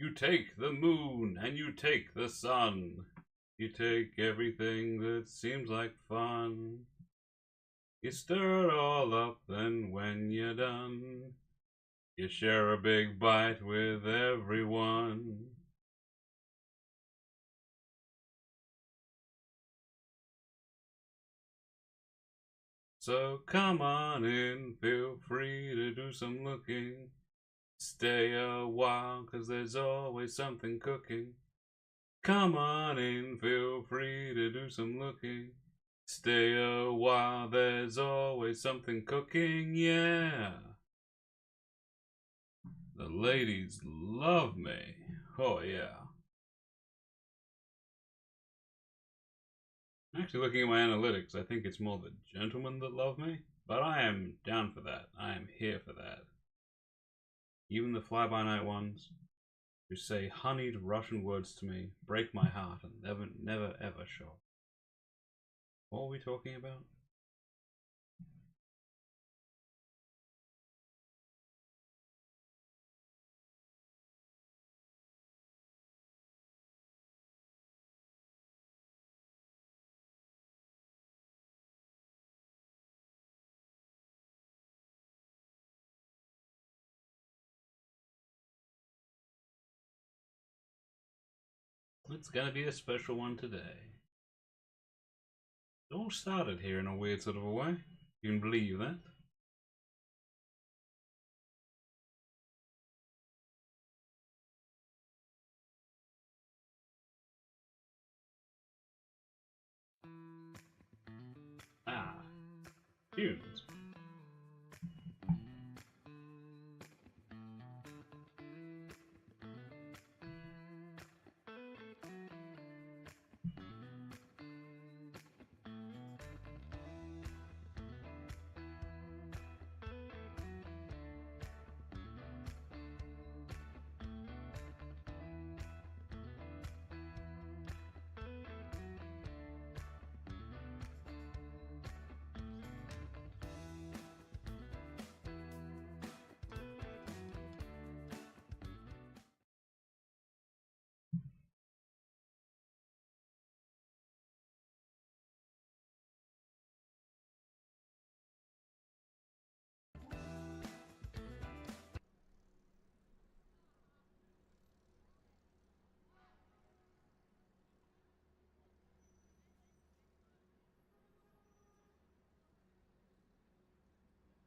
You take the moon and you take the sun. You take everything that seems like fun. You stir it all up, and when you're done, you share a big bite with everyone. So come on in, feel free to do some looking. Stay a while, 'cause there's always something cooking. Come on in, feel free to do some looking. Stay a while, there's always something cooking, yeah. The ladies love me, oh yeah. Actually, looking at my analytics, I think it's more the gentlemen that love me, but I am down for that. I am here for that. Even the fly-by-night ones who say honeyed Russian words to me break my heart and never ever show. What were we talking about? It's gonna be a special one today. It all started here in a weird sort of a way. You can believe that. Ah, tunes.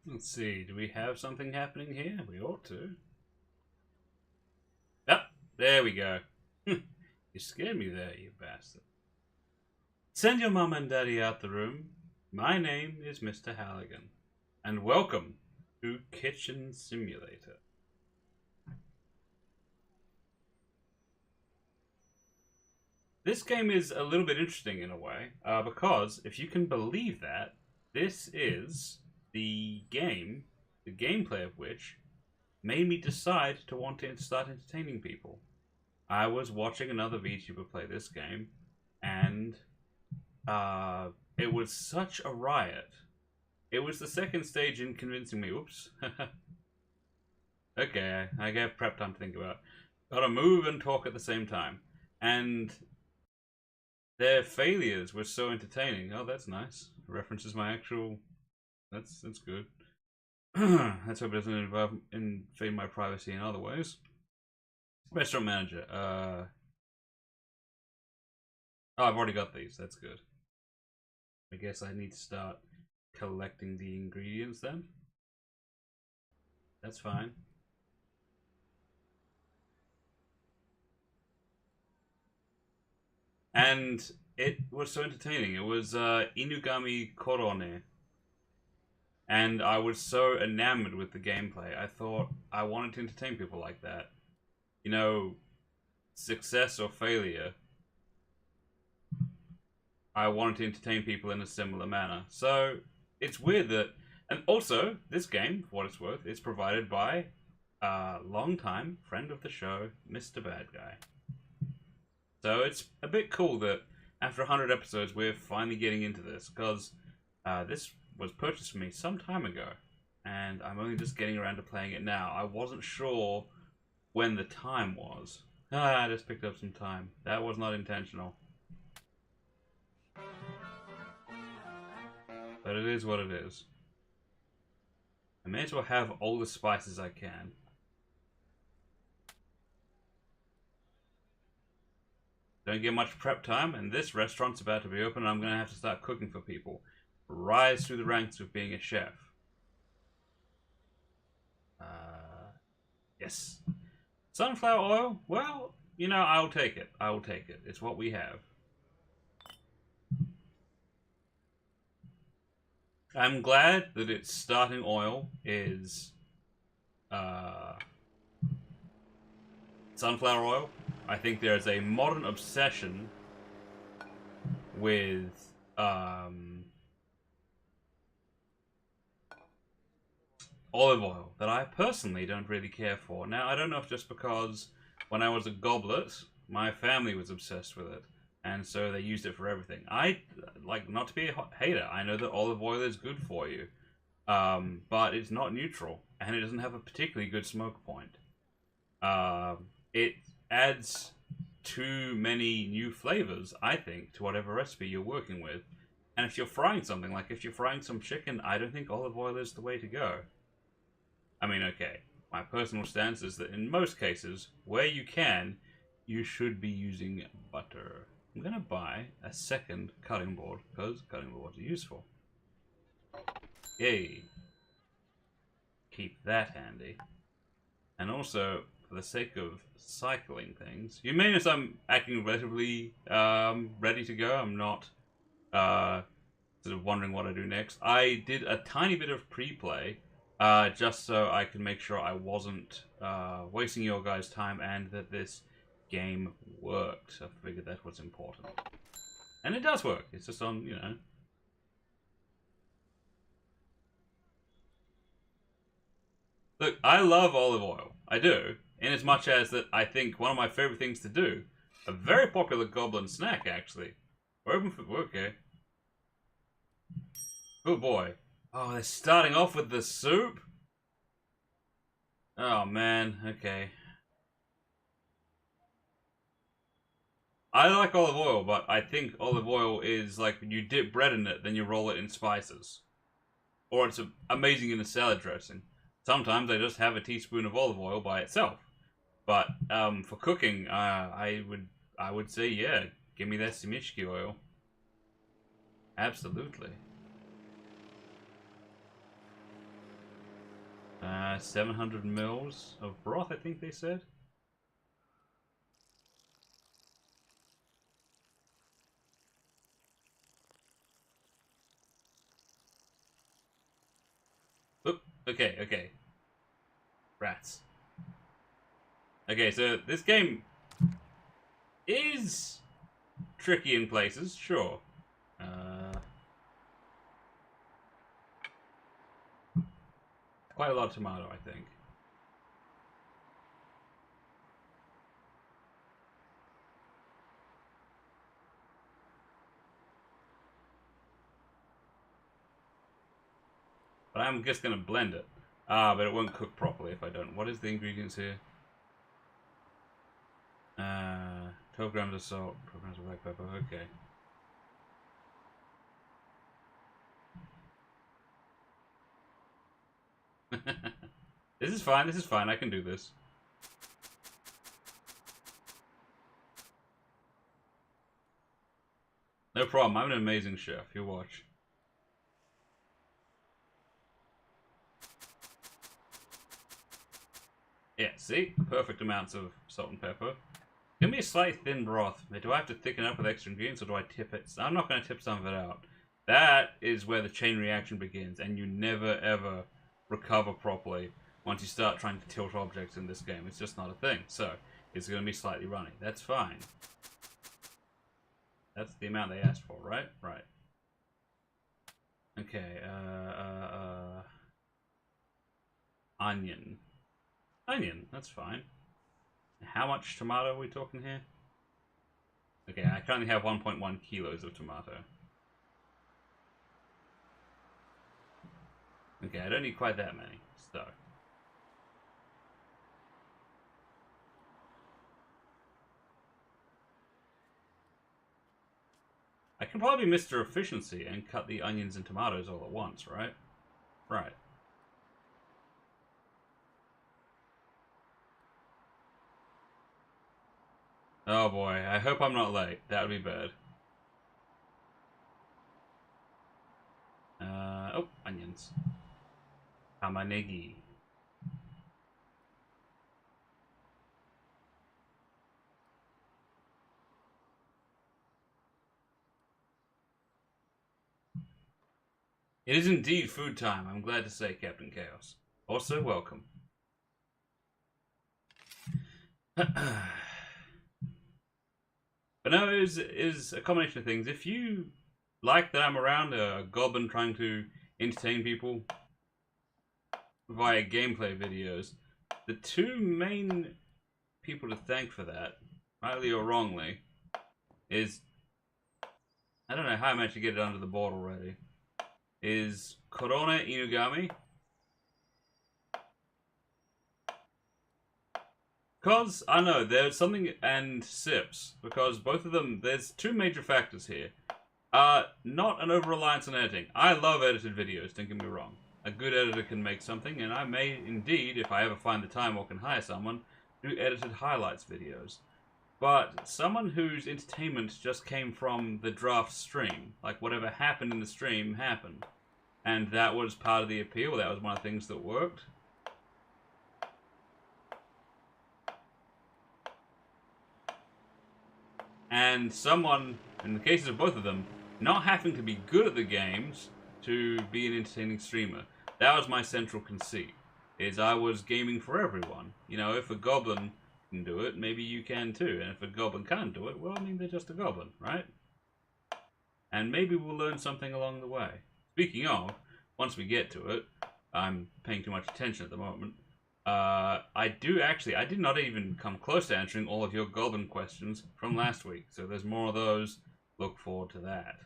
Let's see, do we have something happening here? We ought to. Yep, there we go. You scared me there, you bastard. Send your mum and daddy out the room. My name is Mr. Halligan, and welcome to Kitchen Simulator. This game is a little bit interesting in a way, because if you can believe that, this is the gameplay of which made me decide to want to start entertaining people. I was watching another VTuber play this game, and it was such a riot. It was the second stage in convincing me. Oops. Okay, I get prep time to think about. Gotta move and talk at the same time. And their failures were so entertaining. Oh, that's nice. References my actual... That's good. Let's hope it doesn't invade my privacy in other ways. Restaurant manager. Oh, I've already got these. That's good. I guess I need to start collecting the ingredients then. That's fine. And it was so entertaining. It was Inugami Korone. And I was so enamored with the gameplay. I thought I wanted to entertain people like that. You know, success or failure. I wanted to entertain people in a similar manner. So, it's weird that... And also, this game, for what it's worth, is provided by a long-time friend of the show, Mr. Bad Guy. So it's a bit cool that after 100 episodes, we're finally getting into this, because this was purchased for me some time ago, and I'm only just getting around to playing it now. I wasn't sure when the time was. Ah, I just picked up some time. That was not intentional. But it is what it is. I may as well have all the spices I can. Don't get much prep time, and this restaurant's about to be open, and I'm going to have to start cooking for people. Rise through the ranks of being a chef. Yes. Sunflower oil? Well, you know, I'll take it. I will take it. It's what we have. I'm glad that its starting oil is sunflower oil. I think there's a modern obsession with olive oil that I personally don't really care for. Now, I don't know if just because when I was a goblet, my family was obsessed with it, and so they used it for everything. I, like, not to be a hater, I know that olive oil is good for you, but it's not neutral, and it doesn't have a particularly good smoke point. It adds too many new flavors, I think, to whatever recipe you're working with. And if you're frying something, like if you're frying some chicken, I don't think olive oil is the way to go. I mean, okay, my personal stance is that in most cases, where you can, you should be using butter. I'm going to buy a second cutting board, because cutting boards are useful. Yay. Keep that handy. And also, for the sake of cycling things, you may notice I'm acting relatively ready to go. I'm not sort of wondering what I do next. I did a tiny bit of pre-play just so I can make sure I wasn't wasting your guys' time and that this game worked. I figured that was important. And it does work. It's just on, you know. Look, I love olive oil. I do. In as much as that I think one of my favorite things to do, a very popular goblin snack, actually. We're open for... Okay. Oh, boy. Oh, they're starting off with the soup? Oh, man. Okay. I like olive oil, but I think olive oil is like you dip bread in it, then you roll it in spices. Or it's amazing in a salad dressing. Sometimes I just have a teaspoon of olive oil by itself. But for cooking, I would say, yeah, give me that Simishki oil. Absolutely. 700 mils of broth, I think they said. Oop, okay. Rats. Okay, so this game is tricky in places, sure. Quite a lot of tomato, I think. But I'm just gonna blend it. But it won't cook properly if I don't. What is the ingredients here? 12 grams of salt, 12 grams of black pepper, okay. This is fine, I can do this. No problem, I'm an amazing chef, you watch. Yeah, see? Perfect amounts of salt and pepper. Give me a slight thin broth. Do I have to thicken up with extra ingredients or do I tip it? I'm not going to tip some of it out. That is where the chain reaction begins, and you never ever recover properly once you start trying to tilt objects in this game. It's just not a thing. So, it's going to be slightly runny. That's fine. That's the amount they asked for, right? Right. Okay, onion. Onion, that's fine. How much tomato are we talking here? Okay, I currently have 1.1 kilos of tomato. Okay, I don't need quite that many, so. I can probably be Mr. Efficiency and cut the onions and tomatoes all at once, right? Right. Oh boy, I hope I'm not late. That would be bad. Oh, onions. Tamanegi. It is indeed food time, I'm glad to say, Captain Chaos. Also, welcome. But no, it is a combination of things. If you like that I'm around, a goblin trying to entertain people via gameplay videos, the two main people to thank for that, rightly or wrongly, is, I don't know how I managed to get it under the board already, is Corona Inugami. Because, I know, there's something, and Sips, because both of them, there's two major factors here. Not an over-reliance on editing. I love edited videos, don't get me wrong. A good editor can make something, and I may indeed, if I ever find the time or can hire someone, do edited highlights videos. But someone whose entertainment just came from the draft stream, like whatever happened in the stream happened. And that was part of the appeal, that was one of the things that worked. And someone, in the cases of both of them, not having to be good at the games to be an entertaining streamer. That was my central conceit, is I was gaming for everyone. You know, if a goblin can do it, maybe you can too. And if a goblin can't do it, well, I mean, they're just a goblin, right? And maybe we'll learn something along the way. Speaking of, once we get to it, I'm paying too much attention at the moment. I did not even come close to answering all of your goblin questions from last week. So there's more of those. Look forward to that.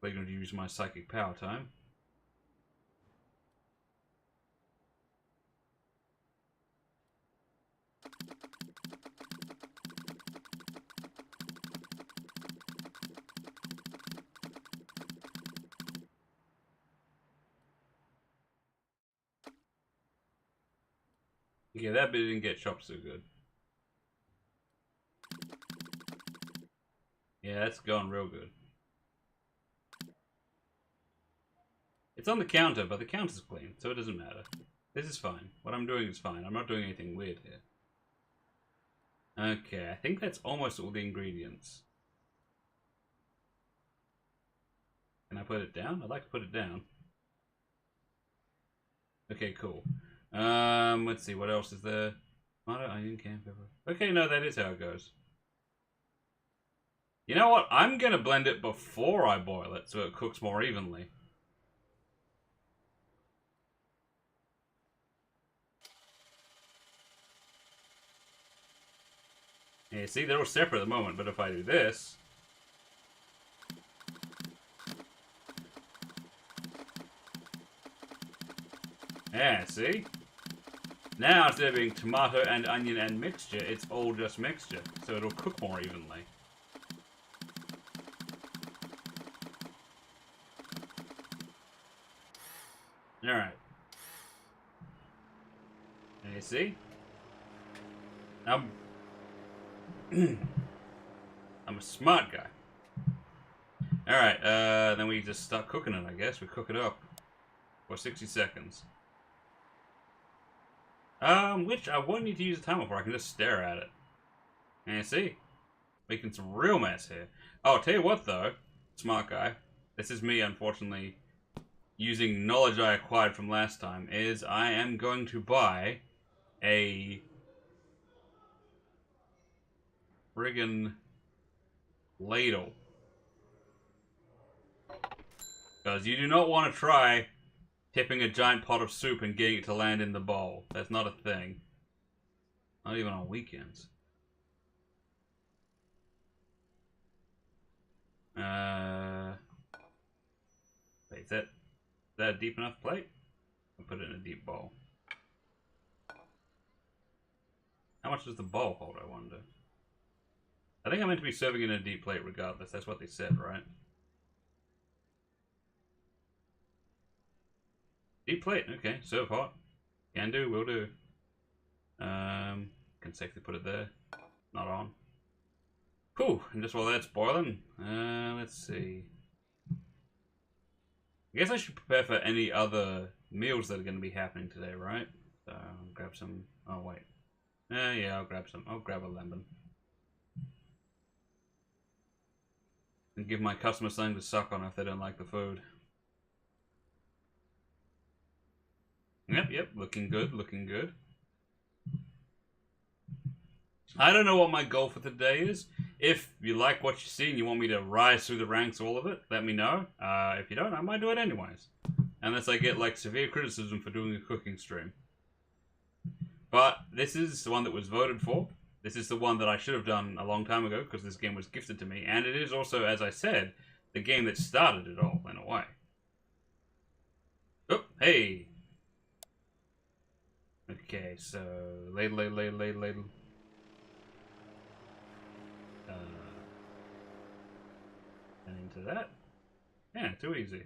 I'm going to use my psychic power time. Yeah, that bit didn't get chopped so good. Yeah, that's going real good. It's on the counter, but the counter's clean, so it doesn't matter. This is fine. What I'm doing is fine. I'm not doing anything weird here. Okay, I think that's almost all the ingredients. Can I put it down? I'd like to put it down. Okay, cool. Let's see, what else is there? Tomato, onion, canned pepper. Okay, no, that is how it goes. You know what? I'm gonna blend it before I boil it, so it cooks more evenly. Yeah, see, they're all separate at the moment, but if I do this... Yeah, see? Now, instead of being tomato and onion and mixture, it's all just mixture, so it'll cook more evenly. Alright. And you see? I'm a smart guy. Alright, then we just start cooking it, I guess. We cook it up for 60 seconds. Which I won't need to use a timer for. I can just stare at it. And you see? Making some real mess here. Oh, I'll tell you what, though. Smart guy. This is me, unfortunately, using knowledge I acquired from last time, is I am going to buy a friggin' ladle. Because you do not want to try tipping a giant pot of soup and getting it to land in the bowl. That's not a thing. Not even on weekends. Wait, is that a deep enough plate? I'll put it in a deep bowl. How much does the bowl hold, I wonder? I think I'm meant to be serving in a deep plate regardless. That's what they said, right? Deep plate. Okay, serve hot. Can do, will do. Can safely put it there. Not on. Whew, and just while that's boiling, let's see. I guess I should prepare for any other meals that are going to be happening today, right? So, grab some... Oh, wait. Yeah, I'll grab some. I'll grab a lemon. And give my customers something to suck on if they don't like the food. Yep, looking good, looking good. I don't know what my goal for today is. If you like what you see and you want me to rise through the ranks, all of it, let me know. If you don't, I might do it anyways. Unless I get, like, severe criticism for doing a cooking stream. But this is the one that was voted for. This is the one that I should have done a long time ago, because this game was gifted to me. And it is also, as I said, the game that started it all, in a way. Oh, hey! Okay, so... ladle. And into that. Yeah, too easy.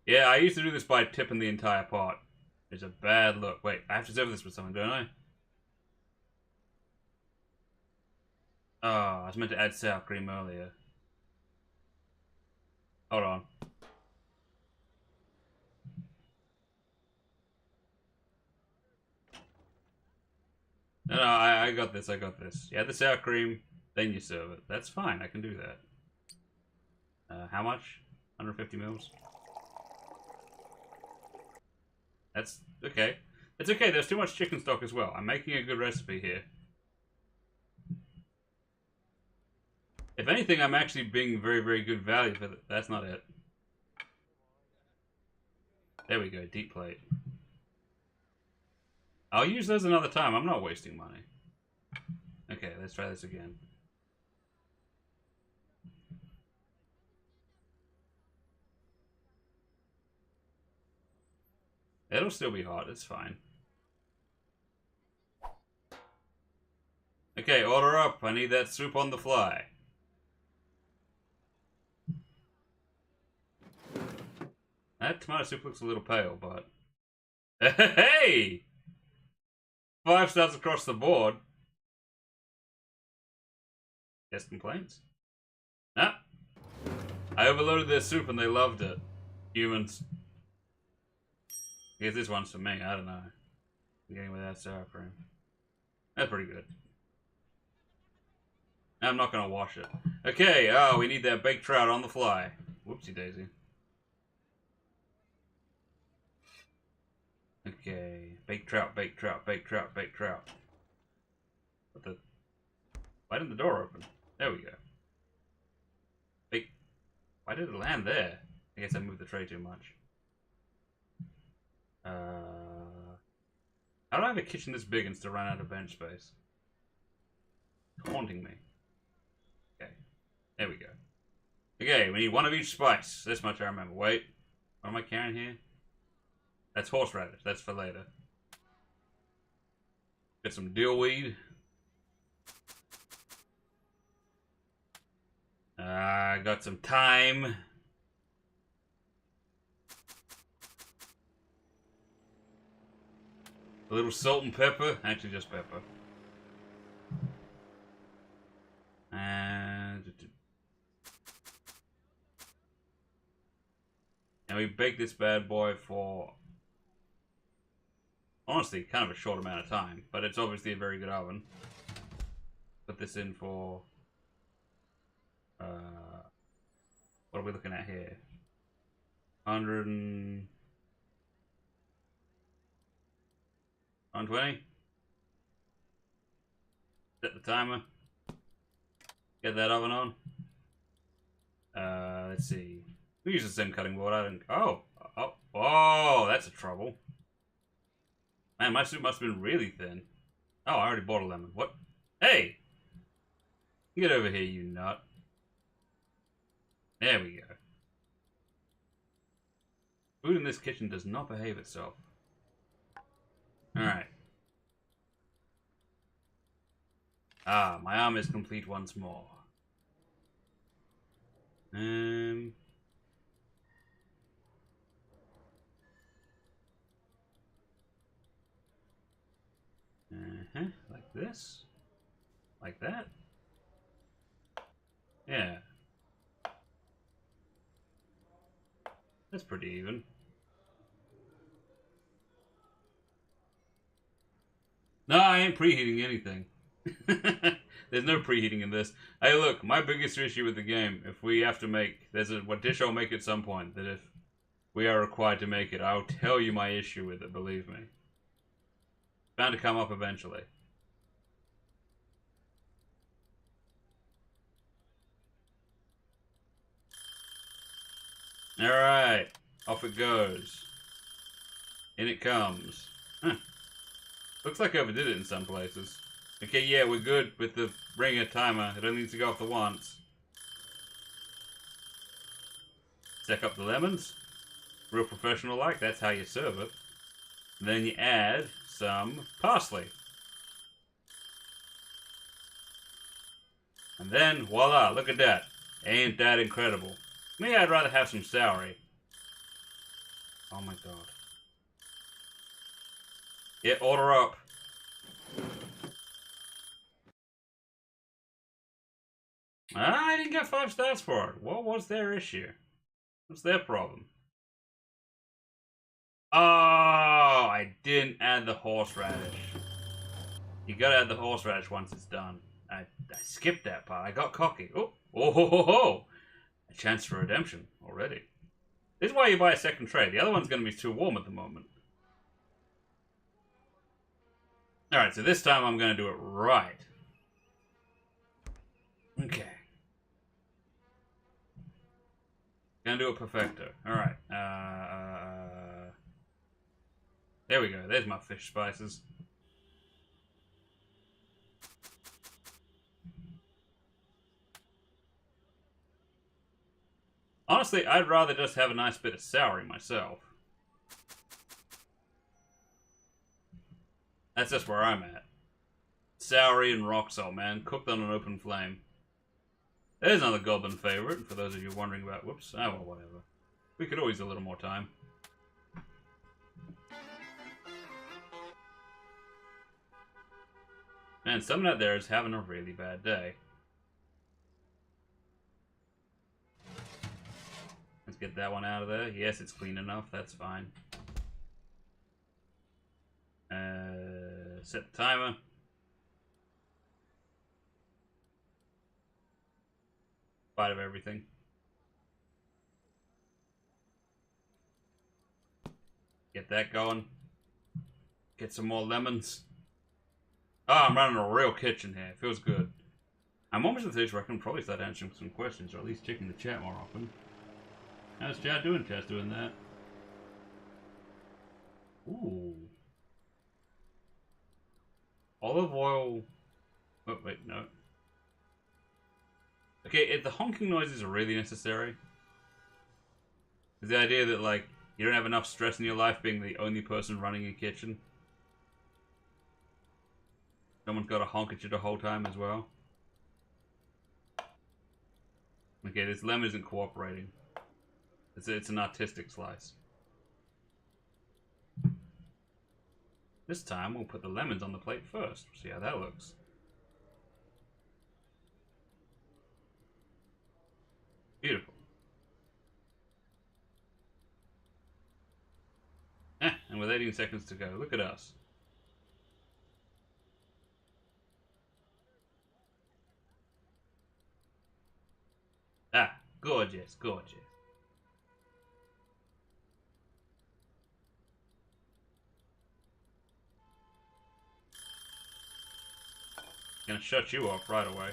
Yeah, I used to do this by tipping the entire pot. It's a bad look. Wait, I have to serve this with something, don't I? Oh, I was meant to add sour cream earlier. Hold on. No, I got this, I got this. You add the sour cream, then you serve it. That's fine, I can do that. How much? 150 mils? That's okay. It's okay, there's too much chicken stock as well. I'm making a good recipe here. If anything, I'm actually being very, very good value for it. That's not it. There we go, deep plate. I'll use those another time. I'm not wasting money. Okay, let's try this again. It'll still be hot. It's fine. Okay, order up. I need that soup on the fly. That tomato soup looks a little pale, but... Hey! 5 stars across the board. Guest complaints? Nah. I overloaded their soup and they loved it. Humans. I guess this one's for me. I don't know. I'm getting without sour cream. That's pretty good. I'm not going to wash it. Okay, oh, we need that baked trout on the fly. Whoopsie daisy. Okay, baked trout, baked trout, baked trout, baked trout. What the? Why didn't the door open? There we go. Baked. Why did it land there? I guess I moved the tray too much. How do I have a kitchen this big and still run out of bench space? It's haunting me. Okay, there we go. Okay, we need one of each spice. This much I remember. Wait, what am I carrying here? That's horseradish. That's for later. Get some dill weed. Got some thyme. A little salt and pepper. Actually, just pepper. And we bake this bad boy for, honestly, kind of a short amount of time. But it's obviously a very good oven. Put this in for... what are we looking at here? 120. Set the timer. Get that oven on. Let's see. We use the same cutting board. I don't. Oh, that's a trouble. Man, my soup must have been really thin. Oh, I already bought a lemon. What? Hey! Get over here, you nut. There we go. Food in this kitchen does not behave itself. Alright. Ah, my arm is complete once more. Um. Like this. Like that. Yeah. That's pretty even. No, I ain't preheating anything. There's no preheating in this. Hey, look, my biggest issue with the game, if we have to make, what dish I'll make at some point, that if we are required to make it, I'll tell you my issue with it, believe me. Bound to come up eventually. Alright, off it goes. In it comes. Huh. Looks like I overdid it in some places. Okay, yeah, we're good with the ringer timer. It only needs to go off the once. Stack up the lemons. Real professional like, that's how you serve it. And then you add some parsley. And then, voila, look at that. Ain't that incredible? Me, I'd rather have some celery. Oh my god. Yeah, order up. I didn't get 5 stars for it. What was their issue? What's their problem? Oh, I didn't add the horseradish. You gotta add the horseradish once it's done. I skipped that part. I got cocky. Oh, oh ho ho ho! A chance for redemption already. This is why you buy a second tray. The other one's gonna be too warm at the moment. Alright, so this time I'm gonna do it right. Okay. Gonna do it perfecto. Alright. There we go. There's my fish spices. Honestly, I'd rather just have a nice bit of celery myself. That's just where I'm at. Celery and rock salt, man. Cooked on an open flame. There's another goblin favorite, for those of you wondering about... Whoops. Oh, well, whatever. We could always use a little more time. Man, someone out there is having a really bad day. Let's get that one out of there. Yes, it's clean enough. That's fine. Set the timer. Bite of everything. Get that going. Get some more lemons. Oh, I'm running a real kitchen here. It feels good. I'm almost at the stage where I can probably start answering some questions, or at least checking the chat more often. How's Chad doing? Chad's doing that. Ooh. Olive oil. Oh, wait, no. Okay, if the honking noises are really necessary, is the idea that, like, you don't have enough stress in your life being the only person running a kitchen? Someone's got to honk at you the whole time as well? Okay, this lemon isn't cooperating. It's an artistic slice. This time, we'll put the lemons on the plate first. See how that looks. Beautiful. And with 18 seconds to go, look at us. Ah, gorgeous, gorgeous. Gonna shut you off right away.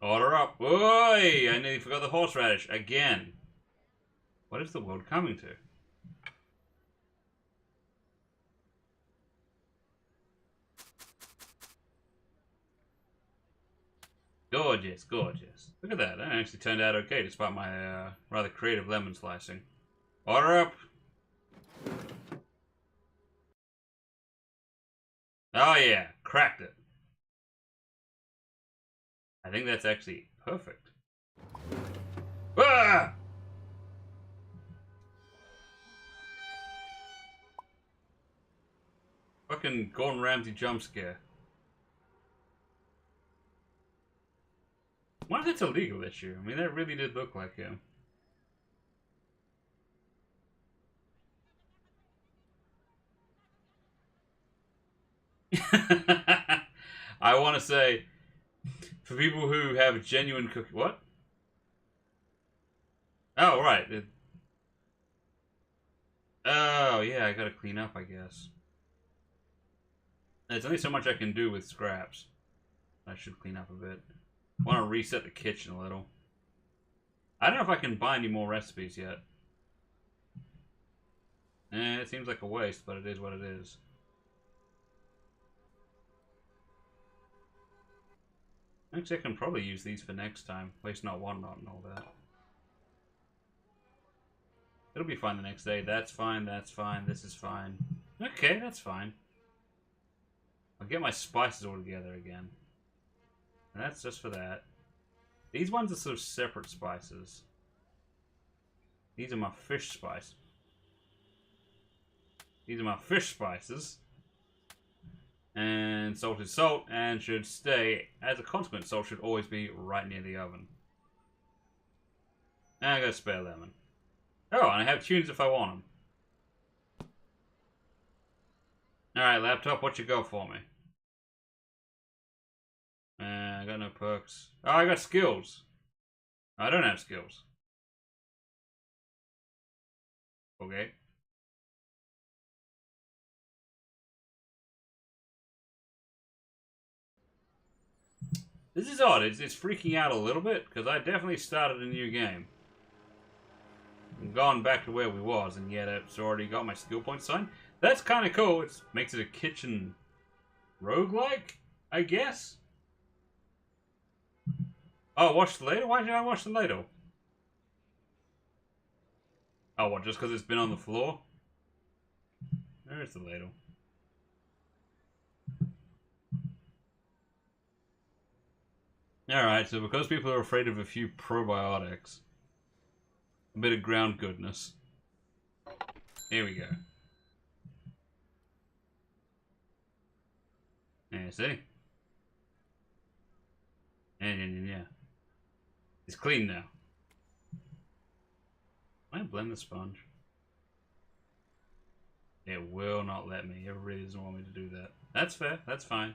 Order up. Oi! I nearly forgot the horseradish again. What is the world coming to? Gorgeous, gorgeous. Look at that. That actually turned out okay despite my rather creative lemon slicing. Order up. Oh yeah, cracked it. I think that's actually perfect. Ah! Fucking Gordon Ramsay jump scare. Why if it's a legal issue? I mean, that really did look like him. I want to say, for people who have a genuine cookie... What? Oh, right. Oh, yeah, I gotta clean up, I guess. There's only so much I can do with scraps. I should clean up a bit. I want to reset the kitchen a little. I don't know if I can buy any more recipes yet. It seems like a waste, but it is what it is. Actually, I can probably use these for next time. Waste not, want not, and all that. It'll be fine the next day. That's fine, that's fine, this is fine. Okay, that's fine. I'll get my spices all together again. And that's just for that. These ones are sort of separate spices. These are my fish spice. These are my fish spices. And salt is salt and should stay. As a consequence, salt should always be right near the oven. And I got a spare lemon. Oh, and I have tunes if I want them. Alright, laptop, what you got for me? I got no perks. Oh, I got skills. I don't have skills. Okay. This is odd. It's freaking out a little bit, because I definitely started a new game. I'm gone back to where we was, and yet it's already got my skill points signed. That's kind of cool. It makes it a kitchen roguelike, I guess. Oh, watch the ladle? Why did I watch the ladle? Oh, what, just because it's been on the floor? There's the ladle. Alright, so because people are afraid of a few probiotics, a bit of ground goodness. Here we go. Yeah, see? Yeah. It's clean now. Can I blend the sponge? It will not let me. It really doesn't want me to do that. That's fair. That's fine.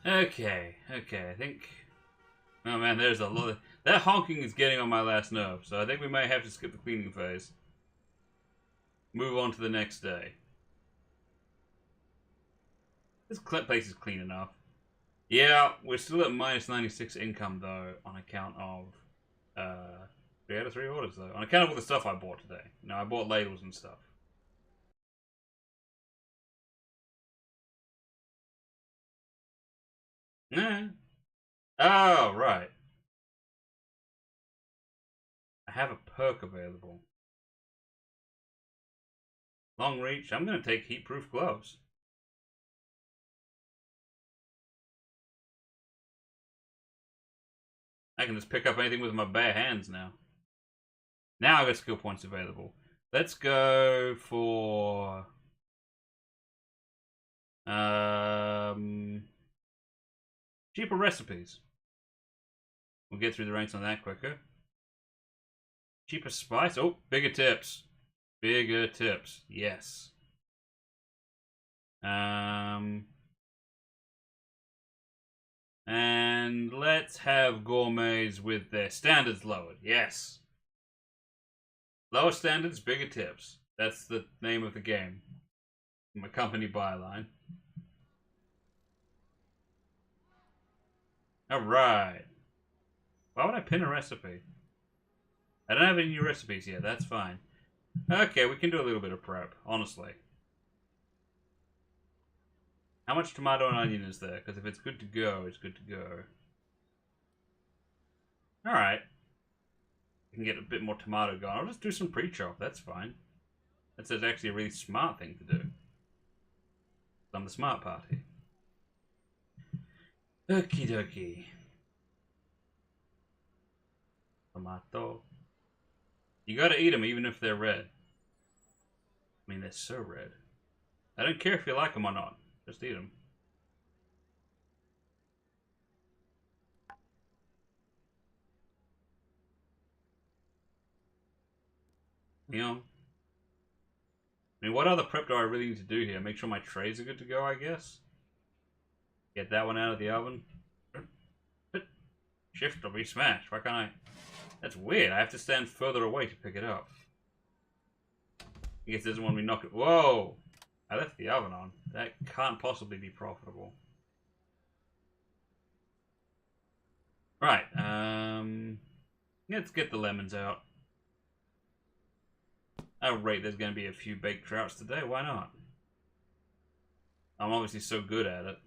Okay. I think... Oh man, there's a lot of... That honking is getting on my last nerve, so I think we may have to skip the cleaning phase. Move on to the next day. This place is clean enough. Yeah, we're still at minus 96 income, though, on account of... 3 out of 3 orders, though. On account of all the stuff I bought today. No, I bought ladles and stuff. Nah. Oh, right. I have a perk available. Long reach. I'm going to take heat-proof gloves. I can just pick up anything with my bare hands now. Now I've got skill points available. Let's go for... cheaper recipes. We'll get through the ranks on that quicker. Cheaper spice. Oh, bigger tips. Bigger tips. Yes. And let's have gourmets with their standards lowered. Yes. Lower standards, bigger tips. That's the name of the game. My company byline. Alright. Why would I pin a recipe? I don't have any new recipes yet, that's fine. Okay, we can do a little bit of prep, honestly. How much tomato and onion is there? Because if it's good to go, it's good to go. Alright. We can get a bit more tomato going. I'll just do some pre-chop, that's fine. That's actually a really smart thing to do. I'm the smart party. Okie dokie. Tomato. You gotta eat them even if they're red. I mean, they're so red. I don't care if you like them or not. Just eat them. You know? I mean, what other prep do I really need to do here? Make sure my trays are good to go, I guess? Get that one out of the oven. Shift or be smashed. Why can't I? That's weird. I have to stand further away to pick it up. I guess it doesn't want me to knock it. Whoa! I left the oven on. That can't possibly be profitable. Right. Let's get the lemons out. Oh, right. There's going to be a few baked trouts today. Why not? I'm obviously so good at it.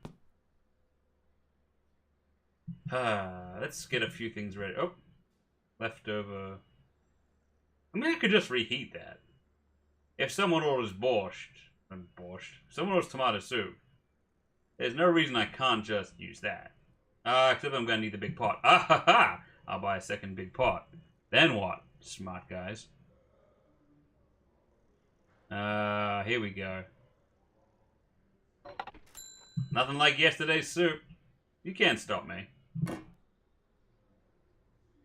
Let's get a few things ready. Oh, leftover. I mean, I could just reheat that. If someone orders someone orders tomato soup, there's no reason I can't just use that. Except I'm gonna need the big pot. Ah ha ha! I'll buy a second big pot. Then what? Smart guys. Here we go. Nothing like yesterday's soup. You can't stop me.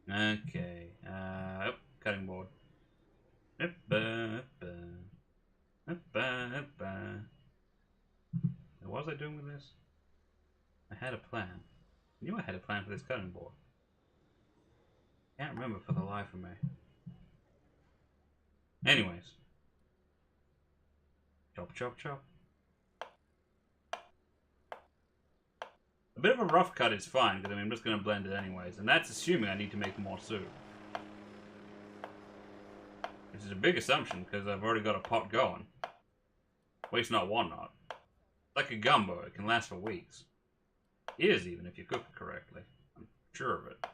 Okay. Cutting board. What was I doing with this? I had a plan. I knew I had a plan for this cutting board. Can't remember for the life of me. Anyways. Chop, chop, chop. A bit of a rough cut is fine, because I mean, I'm just going to blend it anyways. And that's assuming I need to make more soup. Which is a big assumption, because I've already got a pot going. Waste not, want not. Like a gumbo, it can last for weeks. Years even, if you cook it correctly. I'm sure of it.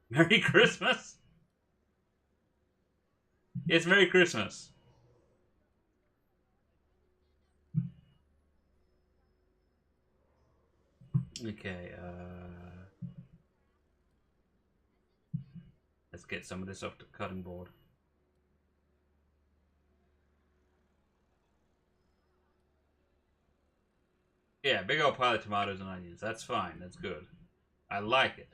Merry Christmas! It's Merry Christmas. Okay, let's get some of this off the cutting board. Yeah, big old pile of tomatoes and onions. That's fine. That's good. I like it.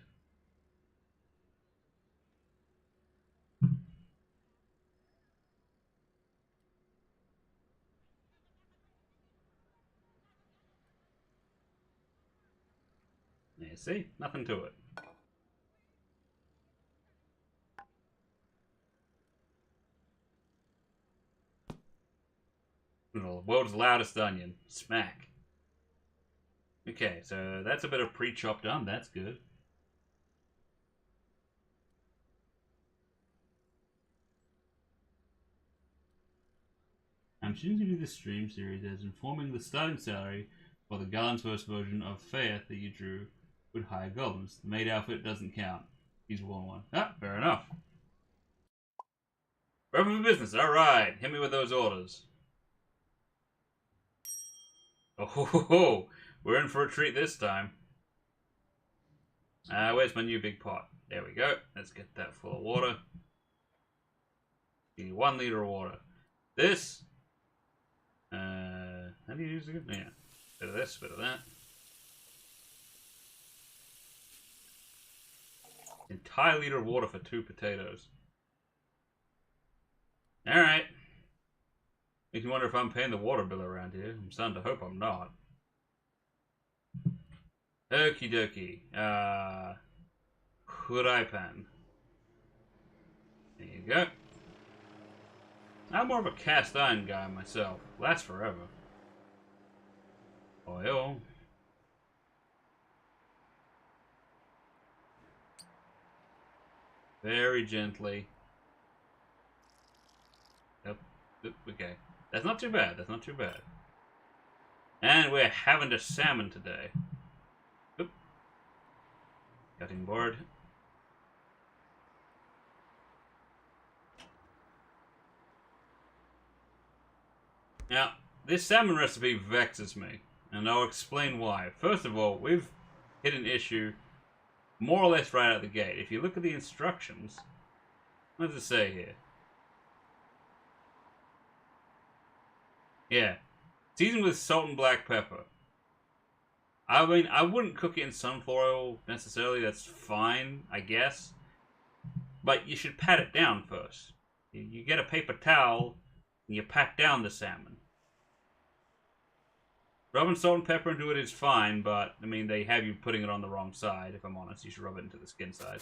You see? Nothing to it. The world's loudest onion. Smack. Okay, so that's a bit of pre-chop done. That's good. I'm choosing to do this stream series as informing the starting salary for the Gallon's first version of Faith that you drew with higher golems. The maid outfit doesn't count. He's worn one. Ah, fair enough. We're open for business. Alright, hit me with those orders. Oh ho ho ho! We're in for a treat this time. Where's my new big pot? There we go. Let's get that full of water. You need 1 liter of water. This. How do you use it? Yeah. Bit of this, bit of that. Entire liter of water for 2 potatoes. Alright. Makes me wonder if I'm paying the water bill around here. I'm starting to hope I'm not. Okie dokie. Fry pan. There you go. I'm more of a cast iron guy myself. Lasts forever. Oil. Very gently. Yep. Okay. That's not too bad. That's not too bad. And we're having a salmon today. Oop. Cutting board. Now, this salmon recipe vexes me, and I'll explain why. First of all, we've hit an issue more or less right out the gate. If you look at the instructions, what does it say here? Yeah. Season with salt and black pepper. I mean, I wouldn't cook it in sunflower oil necessarily. That's fine, I guess. But you should pat it down first. You get a paper towel and you pat down the salmon. Rubbing salt and pepper into it is fine, but, I mean, they have you putting it on the wrong side, if I'm honest. You should rub it into the skin side.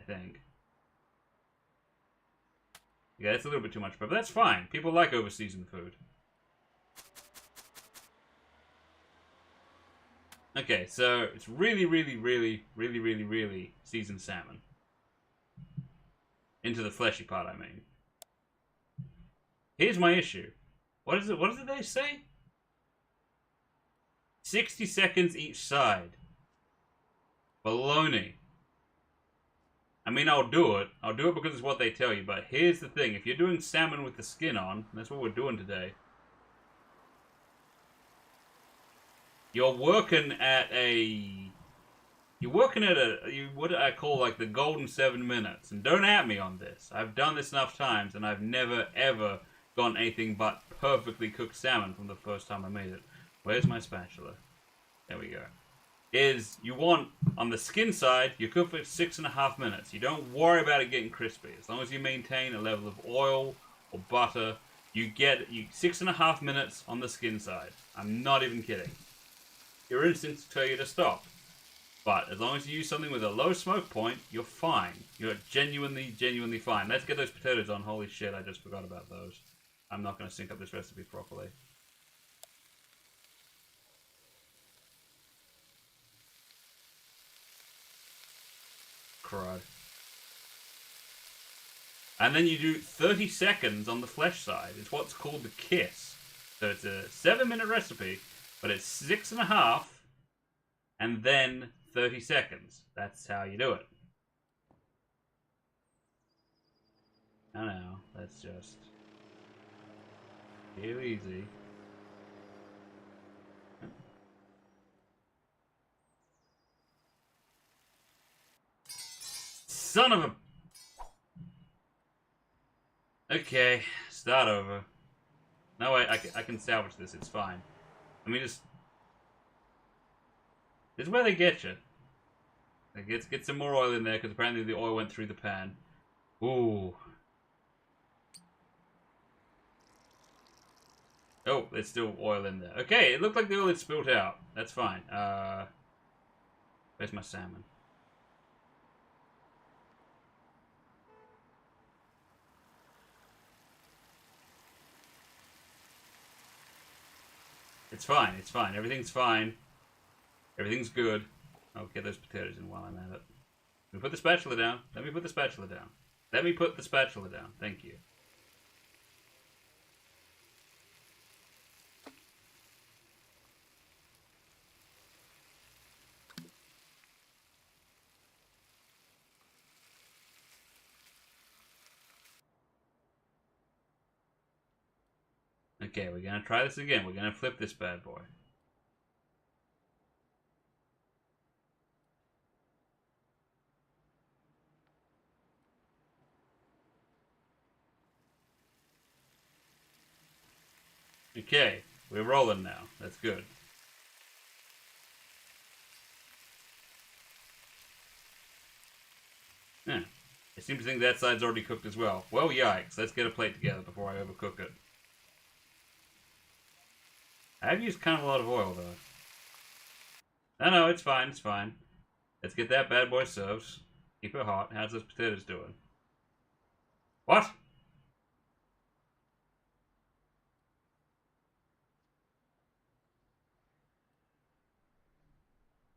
I think. Yeah, that's a little bit too much pepper. That's fine. People like over-seasoned food. Okay, so it's really seasoned salmon. Into the fleshy part, I mean. Here's my issue. What is it? What did they say? 60 seconds each side. Baloney. I mean, I'll do it. I'll do it because it's what they tell you. But here's the thing. If you're doing salmon with the skin on, that's what we're doing today. You're working at what I call like the golden 7 minutes. And don't at me on this. I've done this enough times and I've never ever gotten anything but perfectly cooked salmon from the first time I made it. Where's my spatula? There we go. Is you want, on the skin side, you cook for 6.5 minutes. You don't worry about it getting crispy. As long as you maintain a level of oil or butter, you get 6.5 minutes on the skin side. I'm not even kidding. Your instincts tell you to stop. But as long as you use something with a low smoke point, you're fine. You're genuinely fine. Let's get those potatoes on. Holy shit, I just forgot about those. I'm not going to sync up this recipe properly. Crud. And then you do 30 seconds on the flesh side. It's what's called the kiss. So it's a 7-minute recipe, but it's 6.5 and then 30 seconds. That's how you do it. I know, that's just real easy. Son of a... Okay, start over. No, I can salvage this, it's fine. Let me just... This is where they get you. Like, get some more oil in there, because apparently the oil went through the pan. Ooh. Oh, there's still oil in there. Okay, it looked like the oil had spilled out. That's fine. Where's my salmon? It's fine, it's fine. Everything's fine. Everything's good. I'll get those potatoes in while I'm at it. Let me put the spatula down. Let me put the spatula down. Let me put the spatula down. Thank you. Okay, we're gonna try this again. We're gonna flip this bad boy. Okay, we're rolling now. That's good. Yeah. I seem to think that side's already cooked as well. Well, yikes. Let's get a plate together before I overcook it. I've used kind of a lot of oil, though. No, it's fine, it's fine. Let's get that bad boy served. Keep it hot. How's those potatoes doing? What?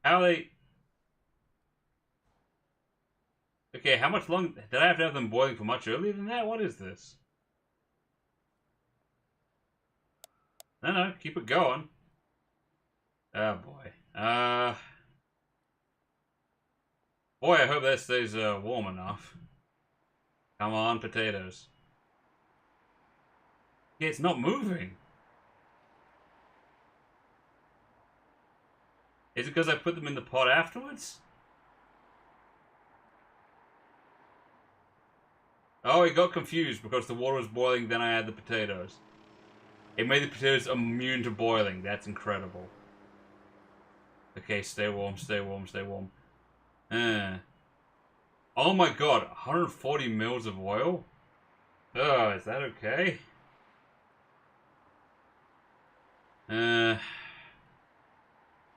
How are they... Okay, how much long... Did I have to have them boiling for much earlier than that? What is this? No, keep it going. Oh, boy. Boy, I hope that stays warm enough. Come on, potatoes. Yeah, it's not moving. Is it because I put them in the pot afterwards? Oh, it got confused because the water was boiling, then I had the potatoes. It made the potatoes immune to boiling. That's incredible. Okay, stay warm, stay warm, stay warm. Oh my god, 140 mils of oil? Oh, is that okay?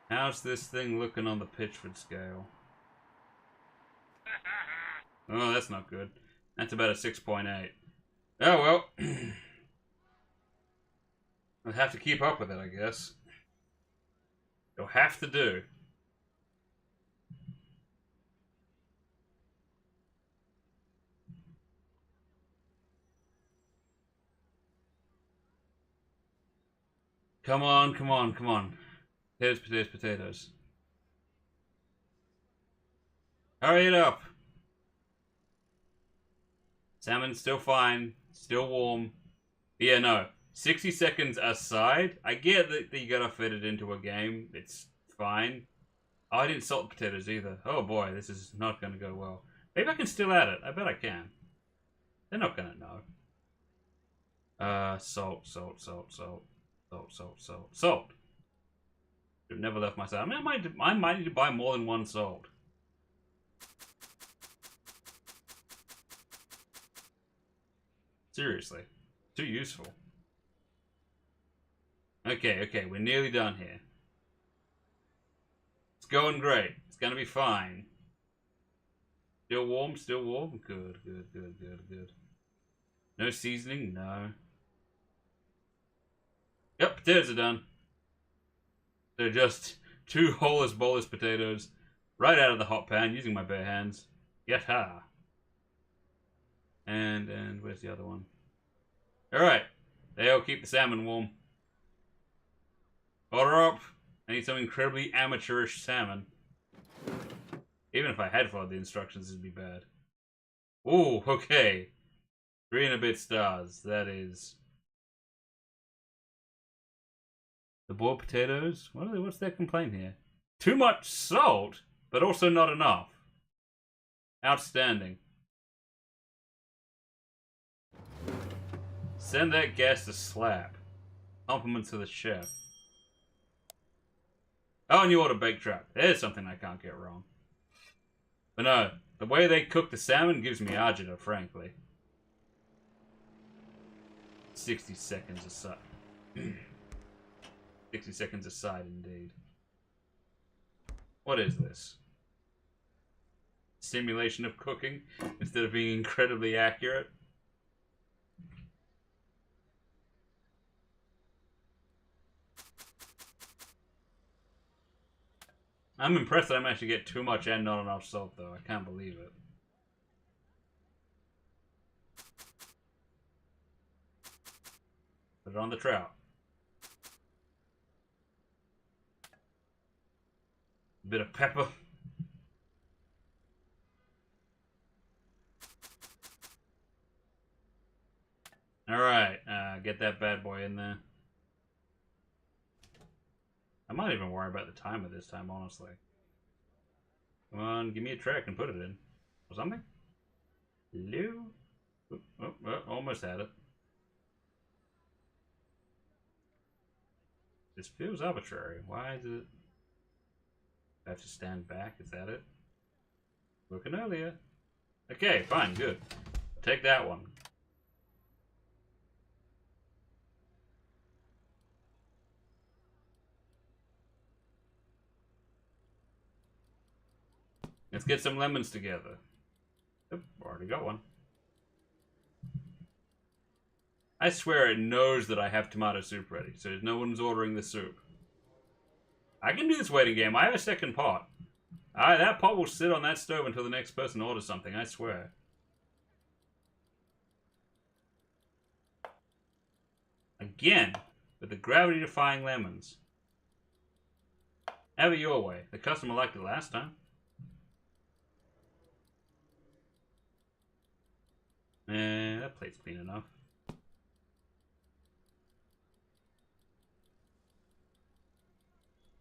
How's this thing looking on the Pitchford scale? Oh, that's not good. That's about a 6.8. Oh, well. I'll have to keep up with it, I guess. You'll have to do. Come on, come on, come on. Potatoes, potatoes, potatoes. Hurry it up. Salmon's still fine. Still warm. Yeah, no. 60 seconds aside, I get that you gotta fit it into a game. It's fine. Oh, I didn't salt the potatoes either. Oh boy, this is not gonna go well. Maybe I can still add it. I bet I can. They're not gonna know. Salt, salt, salt, salt. Salt, salt, salt, salt. I've never left my side. I mean, I might need to buy more than one salt. Seriously. Too useful. Okay, okay, we're nearly done here. It's going great. It's gonna be fine. Still warm, still warm? Good, good, good, good, good. No seasoning? No. Yep, potatoes are done. They're just two holeless, bolus potatoes right out of the hot pan using my bare hands. Yatta! And where's the other one? Alright. They'll keep the salmon warm. Order up. I need some incredibly amateurish salmon. Even if I had followed the instructions, it'd be bad. Ooh, okay. 3 and a bit stars. That is... The boiled potatoes? What's their complaint here? Too much salt, but also not enough. Outstanding. Send that guest a slap. Compliments to the chef. Oh, and you order baked trout. There's something I can't get wrong. But no, the way they cook the salmon gives me agita, frankly. 60 seconds aside. 60 seconds aside, indeed. What is this? Simulation of cooking instead of being incredibly accurate? I'm impressed that I managed to get too much and not enough salt, though. I can't believe it. Put it on the trout. A bit of pepper. Alright, get that bad boy in there. I might even worry about the timer this time, honestly. Come on, give me a track and put it in. Or something? Hello? Almost had it. This feels arbitrary. Why does it... I have to stand back? Is that it? Looking earlier. Okay, fine, good. Take that one. Let's get some lemons together. Yep, already got one. I swear it knows that I have tomato soup ready, so no one's ordering the soup. I can do this waiting game. I have a second pot. That pot will sit on that stove until the next person orders something, I swear. Again, with the gravity-defying lemons. Have it your way. The customer liked it last time. That plate's clean enough.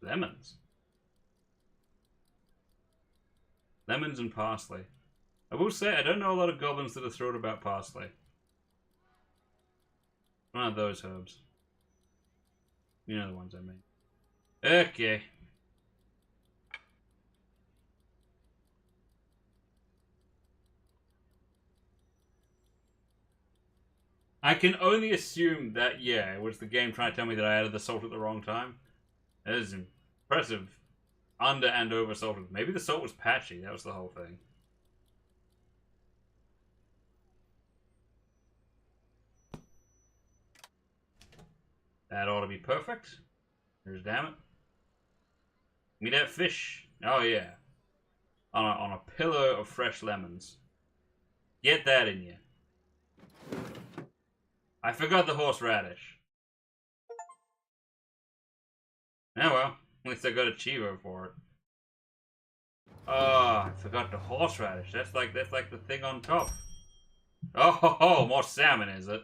Lemons. Lemons and parsley. I will say, I don't know a lot of goblins that are thrilled about parsley. One of those herbs. You know the ones I mean. Okay. I can only assume that, yeah, it was the game trying to tell me that I added the salt at the wrong time. That is impressive. Under and over salted. Maybe the salt was patchy. That was the whole thing. That ought to be perfect. Here's damn it. Give me that fish. Oh, yeah. On a pillow of fresh lemons. Get that in you. I forgot the horseradish. Oh well, at least I got a Chivo for it. Oh, I forgot the horseradish. That's like the thing on top. Oh, more salmon, is it?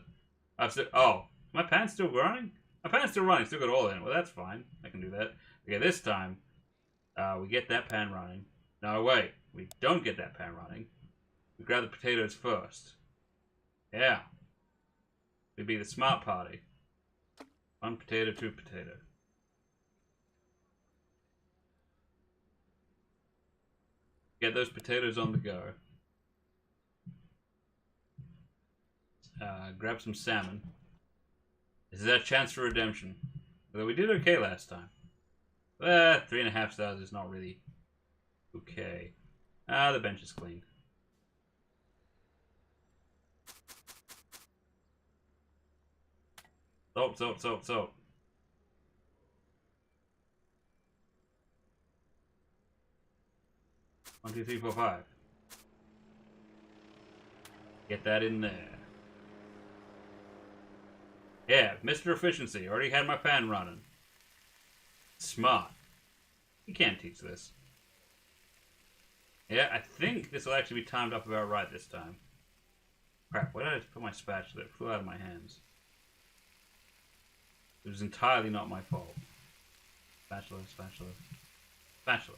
Oh, my pan's still running? My pan's still running, still got oil in it. Well, that's fine. I can do that. Okay, this time, we get that pan running. No, wait. We don't get that pan running. We grab the potatoes first. Yeah. We'd be the smart party. One potato, two potato. Get those potatoes on the go. Grab some salmon. This is our chance for redemption. Although we did okay last time. 3.5 stars is not really okay. The bench is clean. Salt, salt, salt, salt. One, two, three, four, five. Get that in there. Yeah, Mr. Efficiency. Already had my pan running. Smart. You can't teach this. Yeah, I think this will actually be timed up about right this time. Crap, where did I put my spatula? It flew out of my hands. It was entirely not my fault. Spatula, spatula, spatula.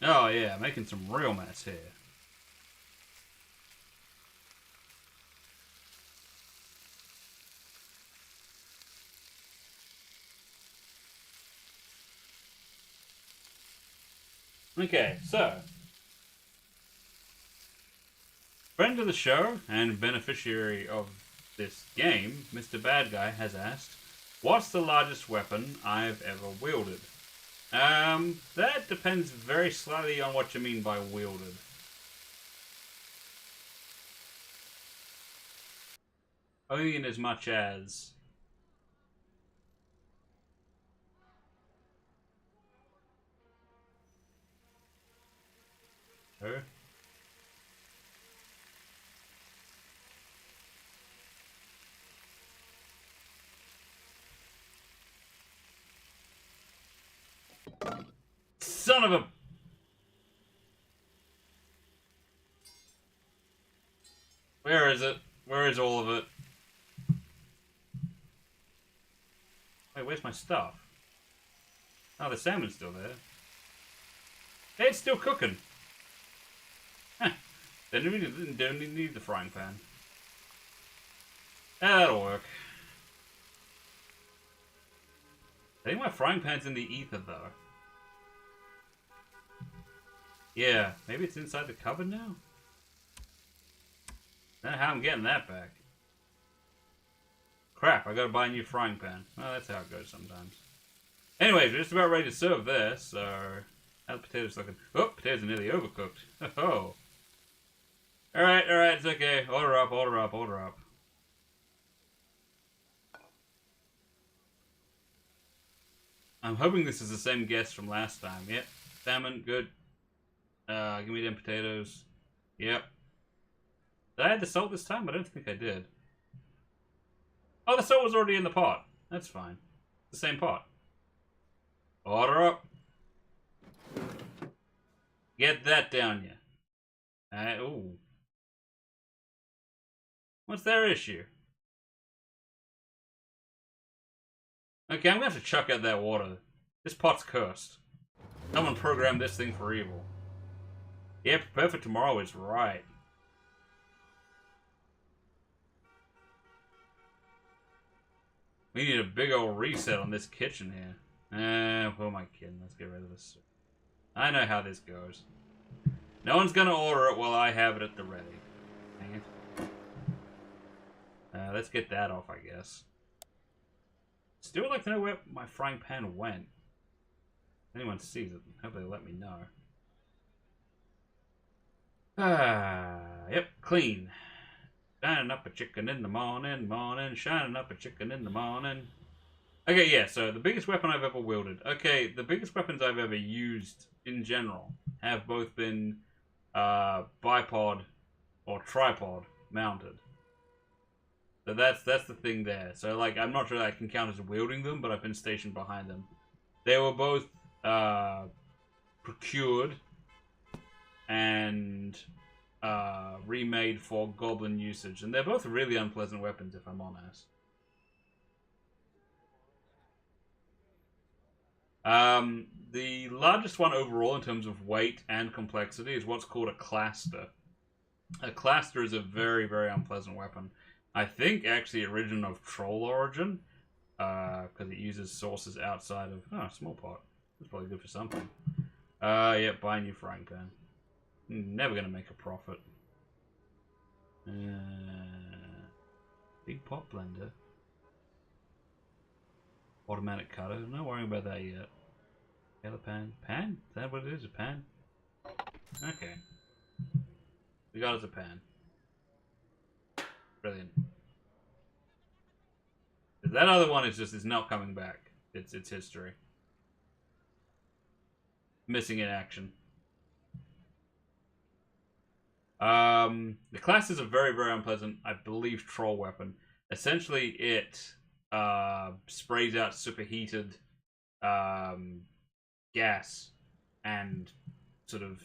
Oh yeah, making some real mess here. Okay, so friend of the show and beneficiary of this game, Mr. Bad Guy, has asked, what's the largest weapon I've ever wielded? That depends very slightly on what you mean by wielded. Only in as much as... Her? Son of a... Where is it? Where is all of it? Wait, where's my stuff? Oh, the salmon's still there. Hey, it's still cooking. Huh. Don't need the frying pan. That'll work. I think my frying pan's in the ether, though. Yeah, maybe it's inside the cupboard now? I don't know how I'm getting that back. Crap, I gotta buy a new frying pan. Well, that's how it goes sometimes. Anyways, we're just about ready to serve this, so... How the potatoes looking? Oh, potatoes are nearly overcooked. Oh. Alright, it's okay. Order up, order up, order up. I'm hoping this is the same guest from last time. Yep. Salmon, good. Give me them potatoes. Yep. Did I add the salt this time? I don't think I did. Oh, the salt was already in the pot. That's fine. The same pot. Order up. Get that down, ya. Ooh. What's their issue? Okay, I'm gonna have to chuck out that water. This pot's cursed. Someone programmed this thing for evil. Yeah, prepare for tomorrow is right. We need a big old reset on this kitchen here. Who am I kidding? Let's get rid of this. I know how this goes. No one's gonna order it while I have it at the ready. Dang it. Let's get that off, I guess. Still would like to know where my frying pan went. If anyone sees it, hope they let me know. Yep, clean. Shining up a chicken in the morning, shining up a chicken in the morning. Okay, yeah, so the biggest weapon I've ever wielded. Okay, the biggest weapons I've ever used in general have both been bipod or tripod mounted. So that's the thing there. So like, I'm not sure I can count as wielding them, but I've been stationed behind them. They were both procured and remade for goblin usage, and they're both really unpleasant weapons, if I'm honest. The largest one overall in terms of weight and complexity is what's called a cluster. A cluster is a very, very unpleasant weapon. I think actually origin of troll origin, because it uses sources outside of small pot. That's probably good for something. Yeah, buy a new frying pan. Never gonna make a profit. Big pot blender. Automatic cutter. Not worrying about that yet. Yellow pan. Pan? Is that what it is? A pan? Okay. We got us a pan. Brilliant. That other one is not coming back. It's history. Missing in action. The class is a very, very unpleasant, I believe, troll weapon. Essentially, it sprays out superheated gas and sort of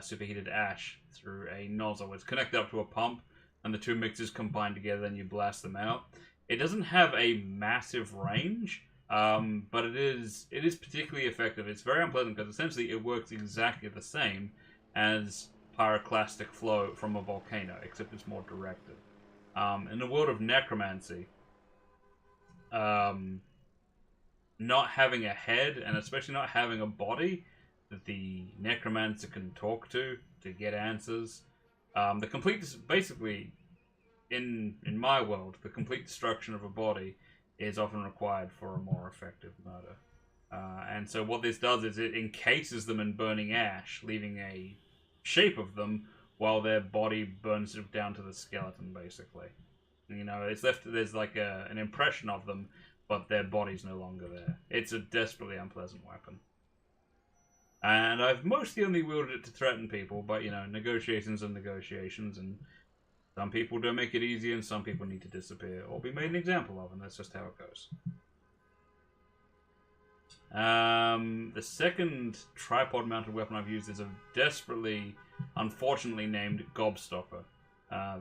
superheated ash through a nozzle. It's connected up to a pump, and the two mixes combine together, and you blast them out. It doesn't have a massive range, but it is particularly effective. It's very unpleasant because essentially it works exactly the same as pyroclastic flow from a volcano, except it's more directed. In the world of necromancy, not having a head, and especially not having a body that the necromancer can talk to get answers, the complete, basically, in my world, the complete destruction of a body is often required for a more effective murder. And so what this does is it encases them in burning ash, leaving a shape of them while their body burns down to the skeleton, basically. You know, it's left, there's like an impression of them, but their body's no longer there. It's a desperately unpleasant weapon. And I've mostly only wielded it to threaten people, but, you know, negotiations are negotiations, and some people don't make it easy, and some people need to disappear, or be made an example of, and that's just how it goes. The second tripod-mounted weapon I've used is a desperately, unfortunately named Gobstopper.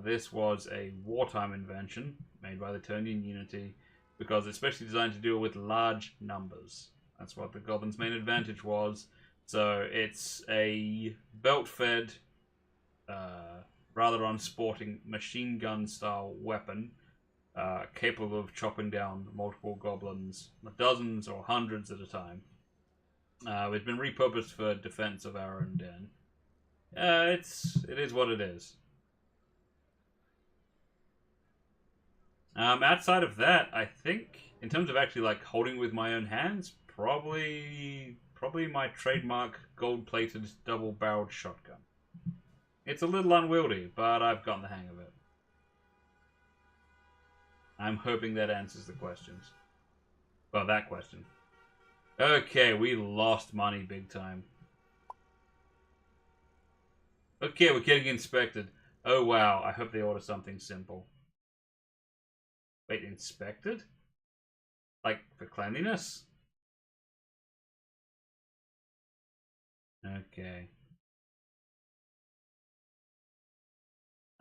This was a wartime invention made by the Turnian Unity because it's specially designed to deal with large numbers. That's what the Goblin's main advantage was. So it's a belt-fed, rather unsporting machine gun-style weapon capable of chopping down multiple goblins, dozens or hundreds at a time. It's been repurposed for defense of our own den. It is what it is. Outside of that, I think, in terms of actually like holding with my own hands, probably my trademark gold-plated double-barreled shotgun. It's a little unwieldy, but I've gotten the hang of it. I'm hoping that answers the questions. Well, that question. Okay, we lost money big time. Okay, we're getting inspected. Oh wow, I hope they order something simple. Wait, inspected? Like, for cleanliness? Okay.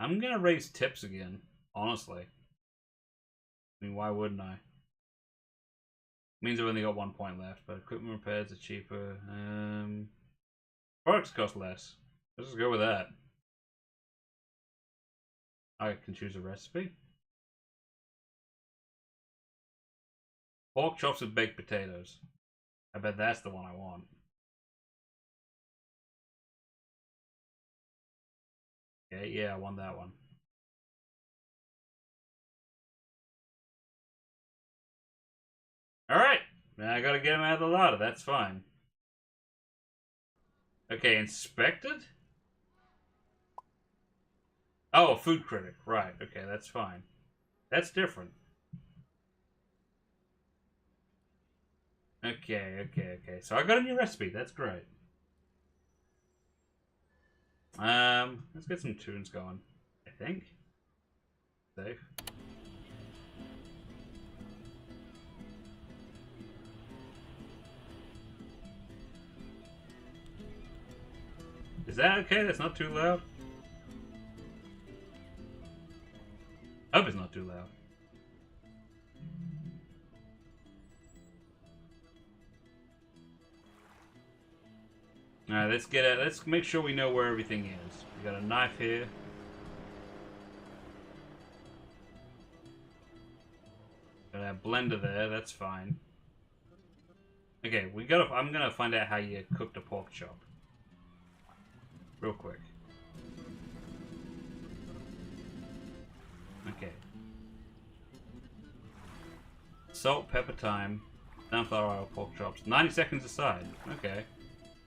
I'm gonna raise tips again, honestly. I mean, why wouldn't I? Means I've only got 1 point left, but equipment repairs are cheaper. Products cost less. Let's just go with that. I can choose a recipe. Pork chops with baked potatoes. I bet that's the one I want. Okay, yeah, I want that one. Alright, now I gotta get him out of the larder, that's fine. Okay, inspected? Oh, a food critic, right, okay, that's fine. That's different. Okay, so I got a new recipe, that's great. Let's get some tunes going, I think. Safe. Is that okay? That's not too loud? I hope it's not too loud. Alright, let's get it. Let's make sure we know where everything is. We got a knife here. Got a blender there, that's fine. Okay, I'm gonna find out how you cooked a pork chop. Real quick. Okay. Salt, pepper, thyme, sunflower oil, pork chops. 90 seconds aside. Okay.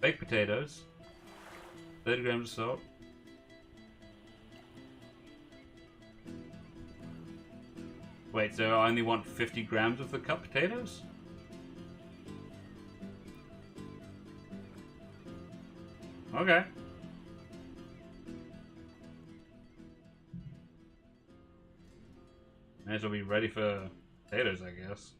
Baked potatoes. 30 grams of salt. Wait, so I only want 50 grams of the cut potatoes? Okay. May as well be ready for potatoes, I guess.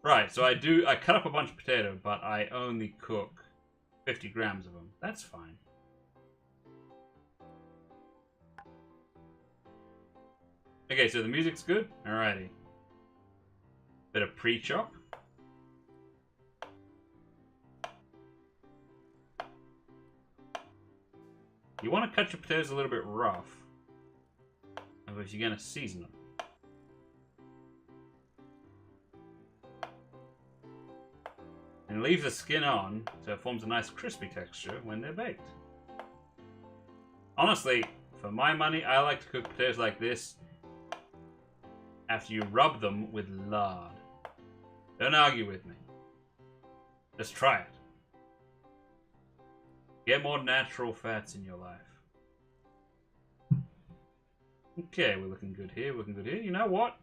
Right, so I cut up a bunch of potato, but I only cook 50 grams of them. That's fine. Okay, so the music's good. Alrighty. Bit of pre-chop. You want to cut your potatoes a little bit rough. Otherwise you're going to season them. And leave the skin on so it forms a nice crispy texture when they're baked. Honestly, for my money, I like to cook potatoes like this after you rub them with lard. Don't argue with me. Just try it. Get more natural fats in your life. Okay, we're looking good here, You know what?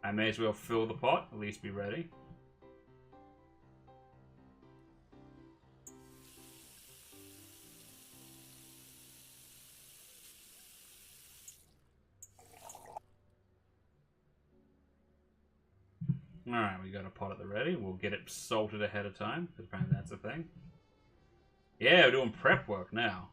I may as well fill the pot, at least be ready. Alright, we got a pot at the ready. We'll get it salted ahead of time, because apparently that's a thing. Yeah, we're doing prep work now.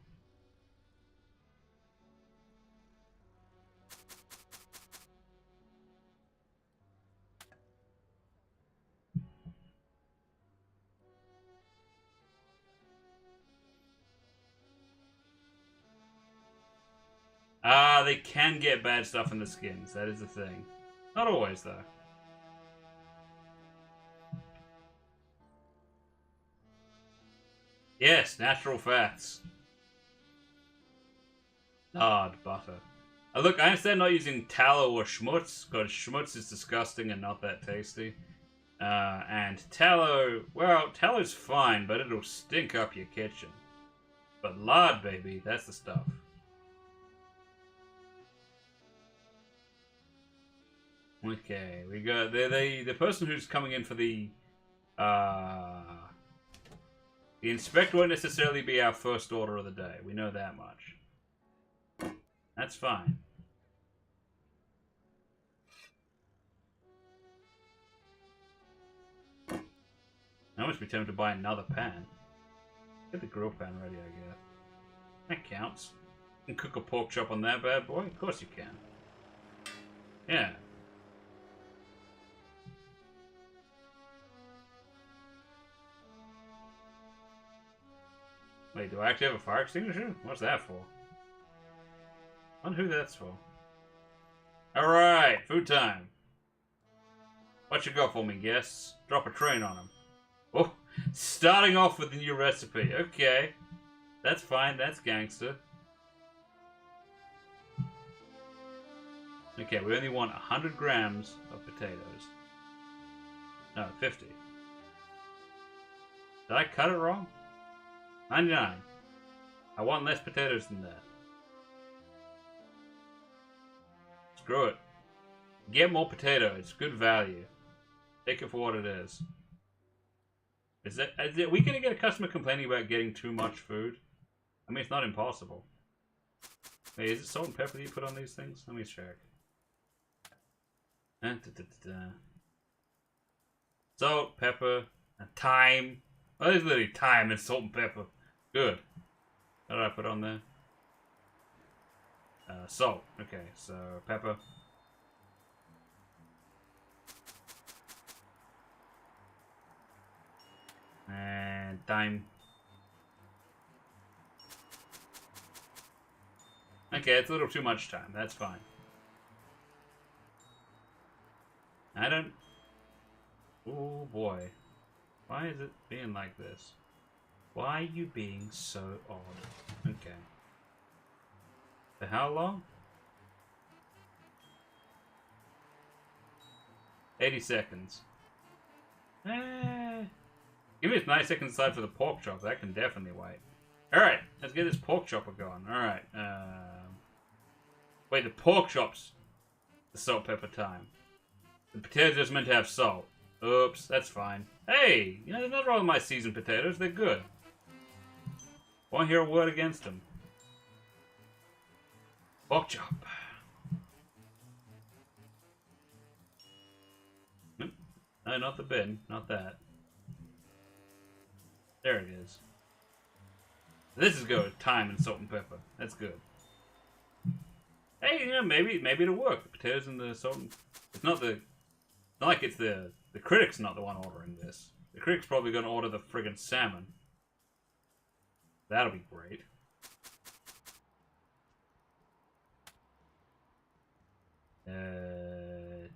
They can get bad stuff in the skins. That is the thing. Not always, though. Yes, natural fats. Lard, butter. Look, I understand not using tallow or schmutz, because schmutz is disgusting and not that tasty. And tallow, well, tallow's fine, but it'll stink up your kitchen. But lard, baby, that's the stuff. Okay, we got the person who's coming in for the inspector won't necessarily be our first order of the day. We know that much. That's fine. I must be tempted to buy another pan. Get the grill pan ready, I guess. That counts. You can cook a pork chop on that bad boy? Of course you can. Yeah. Wait, do I actually have a fire extinguisher? What's that for? I wonder who that's for. Alright, food time. What you got for me, guests? Drop a train on them. Oh, starting off with the new recipe. Okay. That's fine, that's gangster. Okay, we only want 100 grams of potatoes. No, 50. Did I cut it wrong? 99. I want less potatoes than that. Screw it. Get more potatoes. Good value. Take it for what it is. Is we gonna get a customer complaining about getting too much food? I mean, it's not impossible. Wait, is it salt and pepper that you put on these things? Let me check. Salt, pepper, and thyme. Oh, there's literally thyme and salt and pepper. Good. What did I put on there? Salt. Okay, so pepper. And thyme. Okay, it's a little too much time. That's fine. I don't... Oh boy. Why is it being like this? Why are you being so odd? Okay. For how long? 80 seconds. Give me 9 seconds aside for the pork chop. That can definitely wait. Alright, let's get this pork chopper going. Alright. Wait, the pork chop's the salt pepper time. The potatoes are meant to have salt. Oops, that's fine. Hey, you know, there's nothing wrong with my seasoned potatoes. They're good. Won't hear a word against them. Pork chop. Nope. No, not the bin. Not that. There it is. This is good. Thyme and salt and pepper. That's good. Hey, you know, maybe it'll work. The potatoes and the salt and... It's not like it's the critic's not the one ordering this. The critic's probably going to order the friggin' salmon. That'll be great.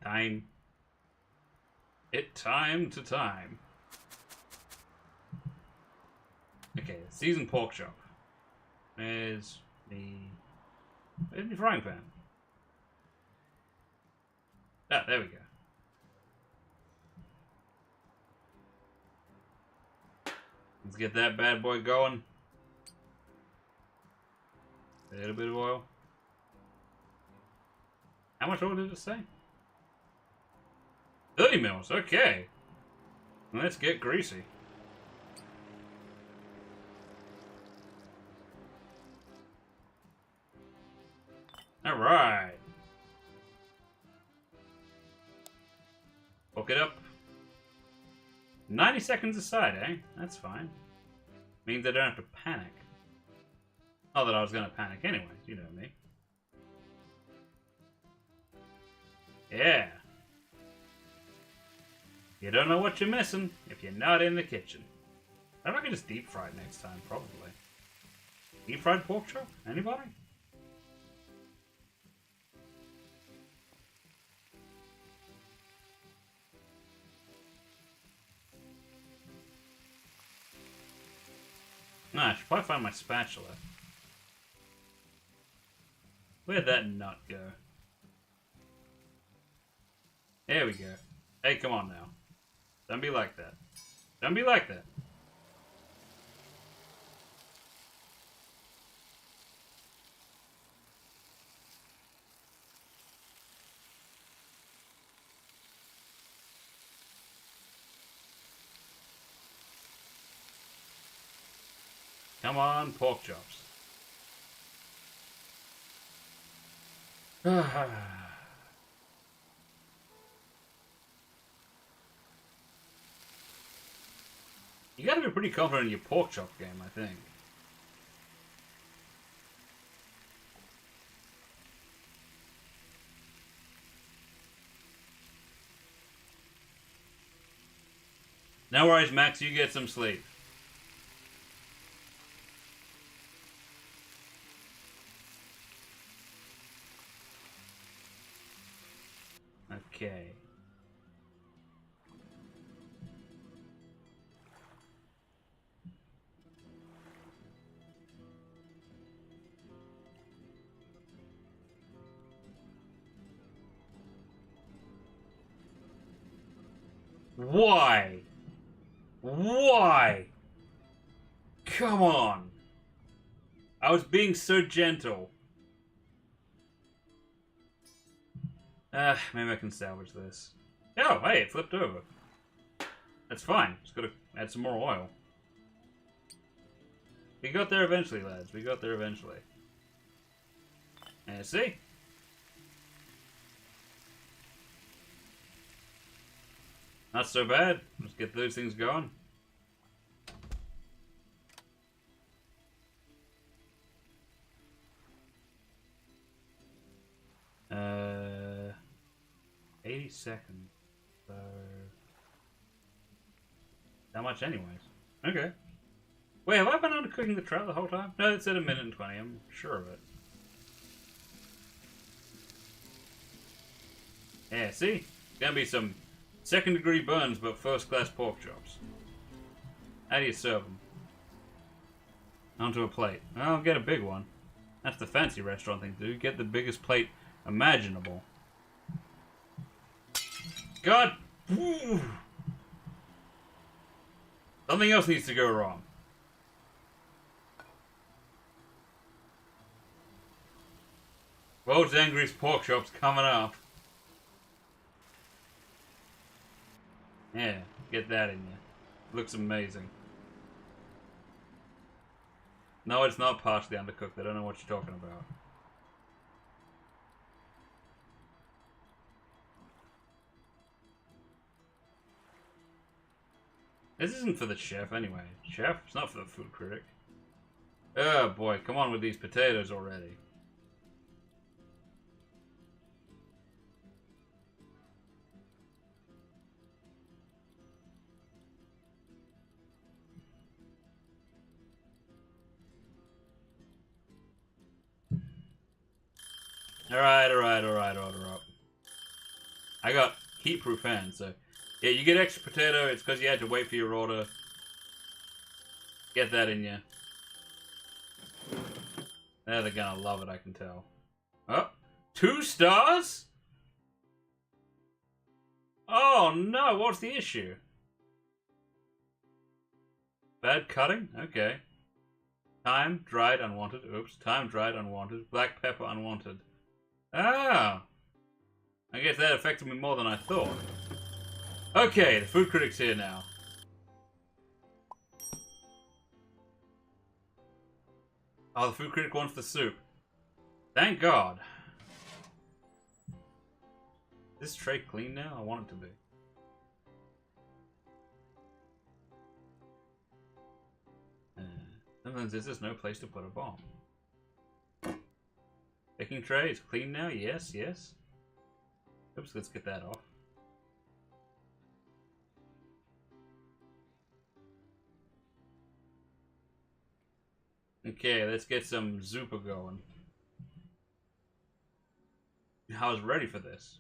Time. Time to time. Okay, seasoned pork chop. Where's the frying pan? Ah, there we go. Let's get that bad boy going. A little bit of oil. How much oil did it say? 30 mils, okay. Let's get greasy. Alright. Hook it up. 90 seconds aside, eh? That's fine. Means I don't have to panic. Not that I was going to panic anyway, you know me. Yeah. You don't know what you're missing if you're not in the kitchen. I could just deep fry it next time, probably. Deep fried pork chop? Anybody? Nah, I should probably find my spatula. Where'd that nut go? There we go. Hey, come on now. Don't be like that. Don't be like that. Come on, pork chops. You gotta be pretty confident in your pork chop game, I think. No worries, Max, you get some sleep. Okay. Why? Why? Come on. I was being so gentle. Maybe I can salvage this. Oh, hey, it flipped over. That's fine. Just gotta add some more oil. We got there eventually, lads. We got there eventually. And see? Not so bad. Let's get those things going. Uh, 80 seconds. So... How much anyways? Okay. Wait, have I been undercooking the trout the whole time? No, it said 1:20. I'm sure of it. Yeah, see? Gonna be some second-degree burns, but first-class pork chops. How do you serve them? Onto a plate. I'll get a big one. That's the fancy restaurant thing to do. Get the biggest plate imaginable. God! Ooh. Something else needs to go wrong. World's angriest pork chops coming up. Yeah, get that in you. Looks amazing. No, it's not partially undercooked. I don't know what you're talking about. This isn't for the chef anyway. Chef? It's not for the food critic. Oh boy, come on with these potatoes already. Alright. Order up. I got heat-proof hands, so... Yeah, you get extra potato, it's because you had to wait for your order. Get that in you. They're gonna love it, I can tell. Oh, 2 stars? Oh no, what's the issue? Bad cutting? Okay. Thyme, dried, unwanted. Oops. Thyme, dried, unwanted. Black pepper, unwanted. Ah! I guess that affected me more than I thought. Okay, the food critic's here now. Oh, the food critic wants the soup. Thank God. Is this tray clean now? I want it to be. Sometimes there's just no place to put a bomb. Baking tray is clean now? Yes. Oops, let's get that off. Okay, let's get some Zupa going. I was ready for this.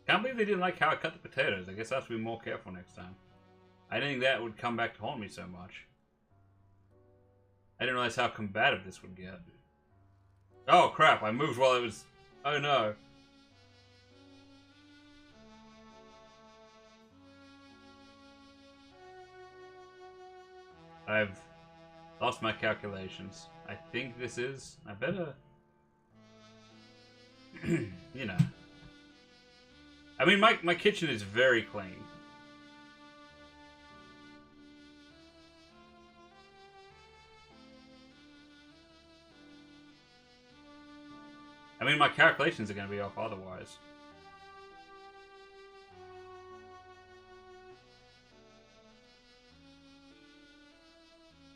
Can't believe they didn't like how I cut the potatoes. I guess I have to be more careful next time. I didn't think that would come back to haunt me so much. I didn't realize how combative this would get. Oh crap, I moved while it was... Oh no. I've lost my calculations. I think this is... I better... you know. I mean, my kitchen is very clean. I mean, my calculations are going to be off otherwise.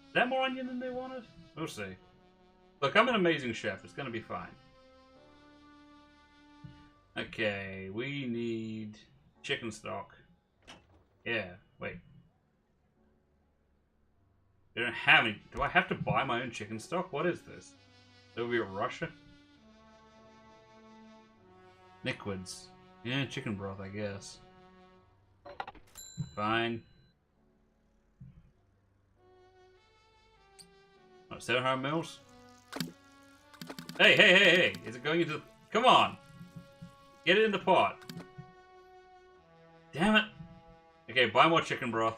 Is that more onion than they wanted? We'll see. Look, I'm an amazing chef. It's going to be fine. Okay, we need chicken stock. Yeah, wait. They don't have any. Do I have to buy my own chicken stock? What is this? Soviet Russia? Liquids. Yeah, chicken broth, I guess. Fine. Oh, 700 mils? Hey, hey, hey, hey! Is it going into the... Come on! Get it in the pot. Damn it! Okay, buy more chicken broth.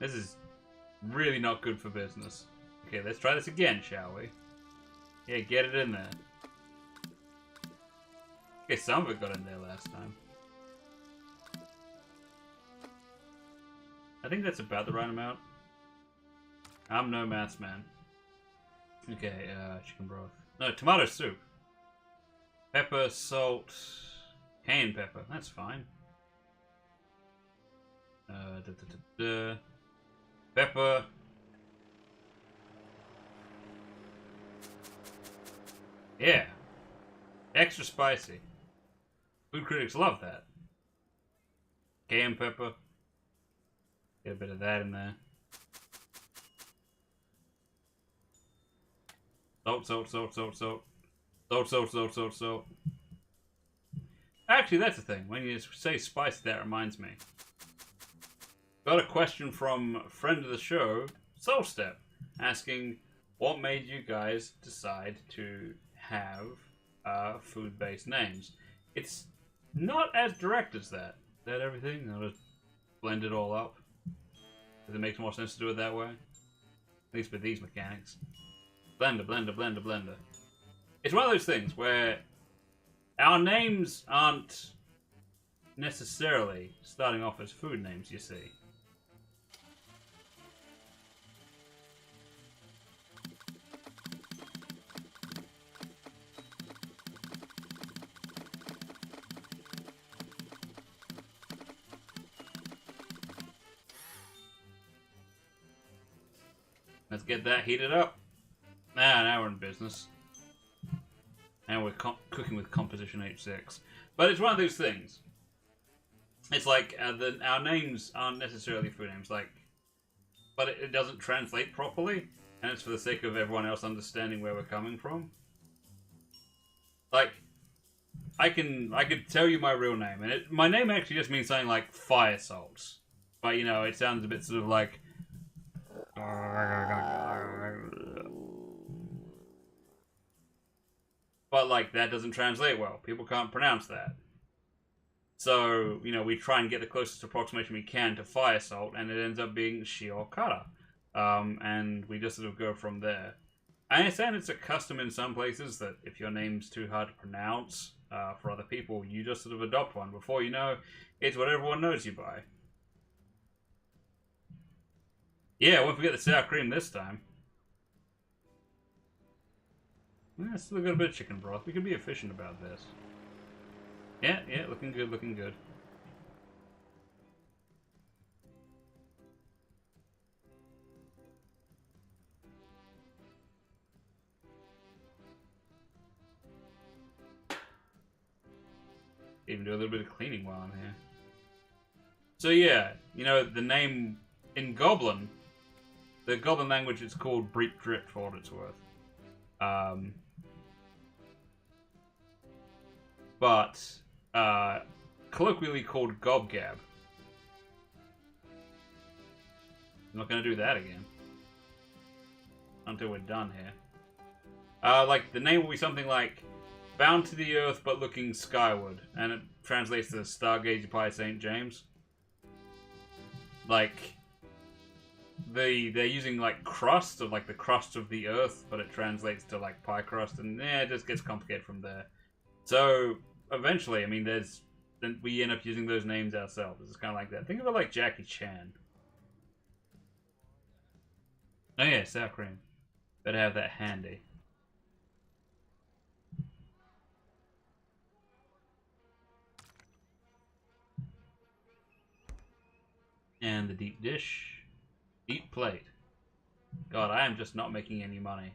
This is really not good for business. Okay, let's try this again, shall we? Yeah, get it in there. Okay, some of it got in there last time. I think that's about the right amount. I'm no maths man. Okay, chicken broth. No, tomato soup. Pepper, salt, cayenne pepper. That's fine. Pepper. Yeah. Extra spicy. Food critics love that. Cayenne pepper. Get a bit of that in there. Salt, salt, salt, salt, salt. Salt, salt, salt, salt, salt. Actually, that's the thing. When you say spice, that reminds me. Got a question from a friend of the show, Soulstep, asking what made you guys decide to have food-based names. It's not as direct as that. Is that everything? I'll just blend it all up. Because it makes more sense to do it that way. At least with these mechanics. Blender, blender, blender, blender. It's one of those things where our names aren't necessarily starting off as food names, you see. Let's get that heated up. Now we're in business. Now we're cooking with composition H6. But it's one of those things. It's like our names aren't necessarily food names, like, but it doesn't translate properly, and it's for the sake of everyone else understanding where we're coming from. Like, I could tell you my real name, and my name actually just means something like fire salts, but you know it sounds a bit sort of like. But, like, that doesn't translate well. People can't pronounce that. So, you know, we try and get the closest approximation we can to fire salt, and it ends up being shiokara. And we just sort of go from there. I understand it's a custom in some places that if your name's too hard to pronounce for other people, you just sort of adopt one. Before you know, it's what everyone knows you by. Yeah, won't forget the sour cream this time. Yeah, still got a bit of chicken broth. We can be efficient about this. Yeah, looking good, looking good. Even do a little bit of cleaning while I'm here. So yeah, you know, the name in Goblin, the Goblin language is called Breep Drip for what it's worth. But colloquially called Gobgab. I'm not going to do that again. Until we're done here. Like, the name will be something like Bound to the Earth but Looking Skyward. And it translates to Stargaze by St. James. Like, they're using, like, crust, or, like, the crust of the Earth, but it translates to, like, pie crust, and, yeah, it just gets complicated from there. So, eventually, I mean, then we end up using those names ourselves. It's kind of like that. Think of it like Jackie Chan. Oh yeah, sour cream. Better have that handy. And the deep dish. Deep plate. God, I am just not making any money.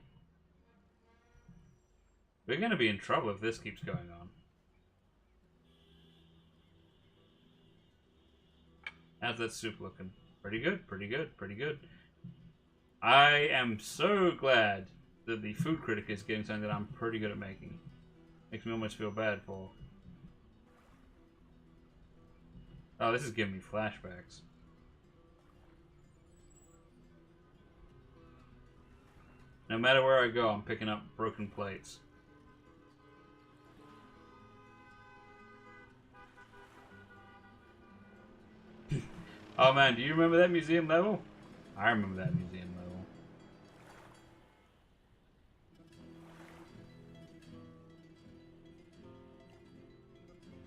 We're going to be in trouble if this keeps going on. How's that soup looking? Pretty good, pretty good, pretty good. I am so glad that the food critic is getting something that I'm pretty good at making. Makes me almost feel bad for. Oh, this is giving me flashbacks. No matter where I go, I'm picking up broken plates. Oh man, do you remember that museum level? I remember that museum level.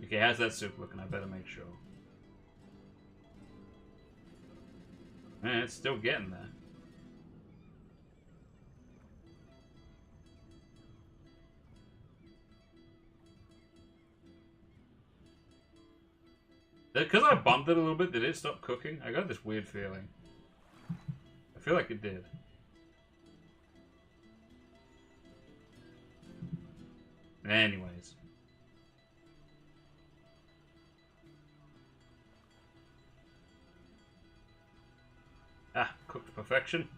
Okay, how's that soup looking? I better make sure. Man, it's still getting there. Because I bumped it a little bit, did it stop cooking? I got this weird feeling. I feel like it did. Anyways. Ah, cooked perfection.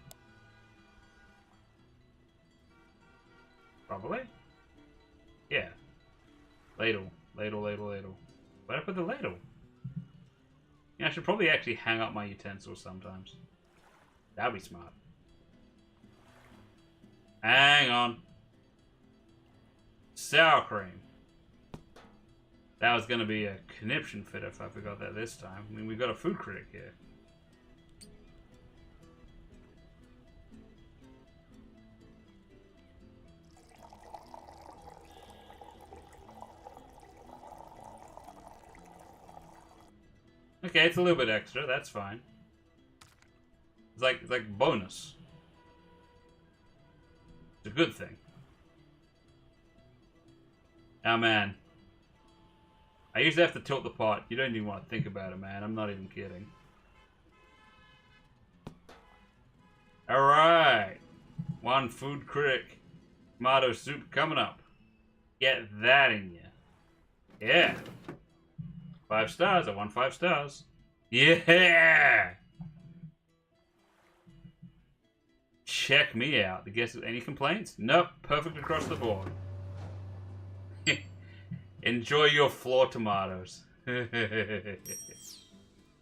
Probably? Yeah. Ladle. Ladle, ladle, ladle. Where'd I put the ladle? Yeah, I should probably actually hang up my utensils sometimes. That'd be smart. Hang on. Sour cream. That was going to be a conniption fit if I forgot that this time. I mean, we've got a food critic here. Okay, it's a little bit extra. That's fine. It's like bonus. It's a good thing. Oh man, I usually have to tilt the pot. You don't even want to think about it, man. I'm not even kidding. All right, one food critic tomato soup coming up. Get that in you. Yeah. 5 stars. I won 5 stars. Yeah! Check me out. I guess any complaints? Nope. Perfect across the board. Enjoy your floor tomatoes.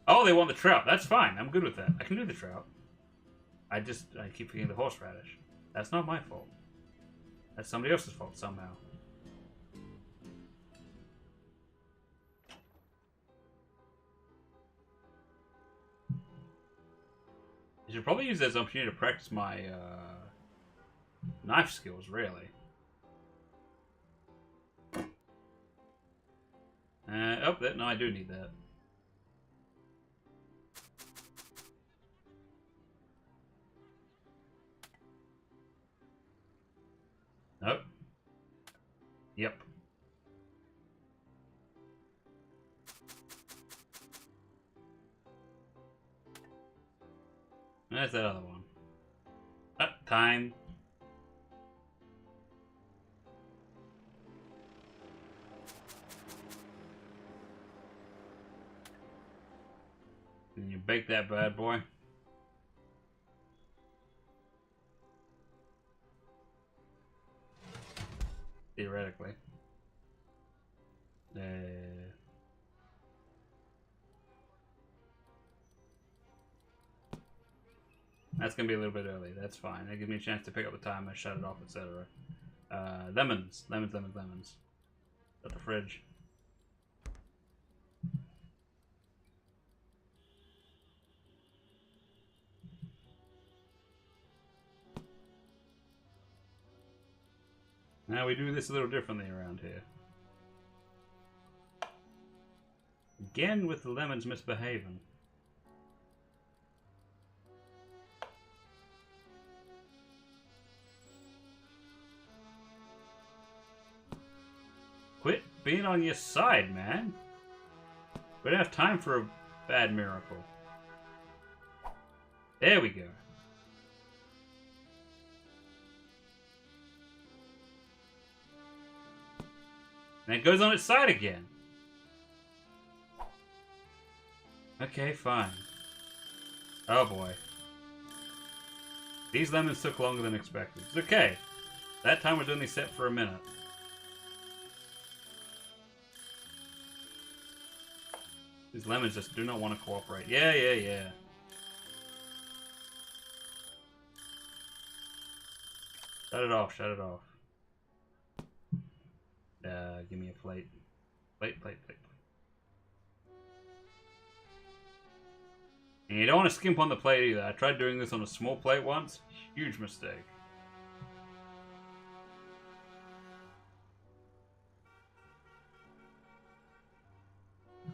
Oh, they want the trout. That's fine. I'm good with that. I can do the trout. I keep forgetting the horseradish. That's not my fault. That's somebody else's fault somehow. I should probably use that as an opportunity to practice my knife skills, really. No, I do need that. Nope. Yep. There's that other one. Time. And you bake that bad boy. Theoretically. That's gonna be a little bit early. That's fine. That gives me a chance to pick up the timer, shut it off, etc. Lemons. Lemons, lemons, lemons. At the fridge. Now we do this a little differently around here. Again with the lemons misbehaving. Quit being on your side, man. We don't have time for a bad miracle. There we go. And it goes on its side again. Okay, fine. Oh boy. These lemons took longer than expected. It's okay. That time was only set for a minute. These lemons just do not want to cooperate. Yeah, yeah, yeah. Shut it off, shut it off. Give me a plate. Plate, plate, plate. And you don't want to skimp on the plate either. I tried doing this on a small plate once. Huge mistake.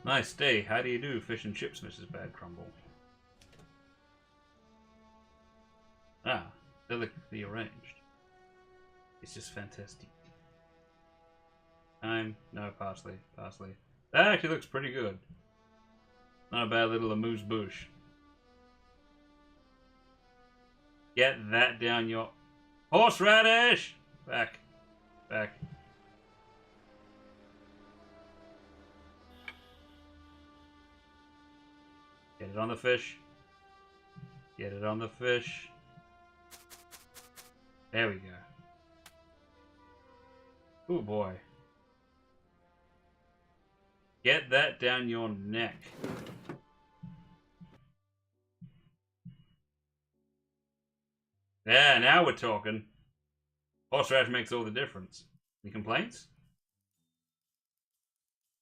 Nice day. How do you do, fish and chips, Mrs. Bad Crumble? Ah, delicately arranged. It's just fantastic. Thyme, no, parsley, parsley. That actually looks pretty good. Not a bad little amuse-bouche. Get that down your... Horseradish! Back. Back. Get it on the fish. Get it on the fish. There we go. Oh boy. Get that down your neck. Yeah, now we're talking. Horseradish makes all the difference. Any complaints?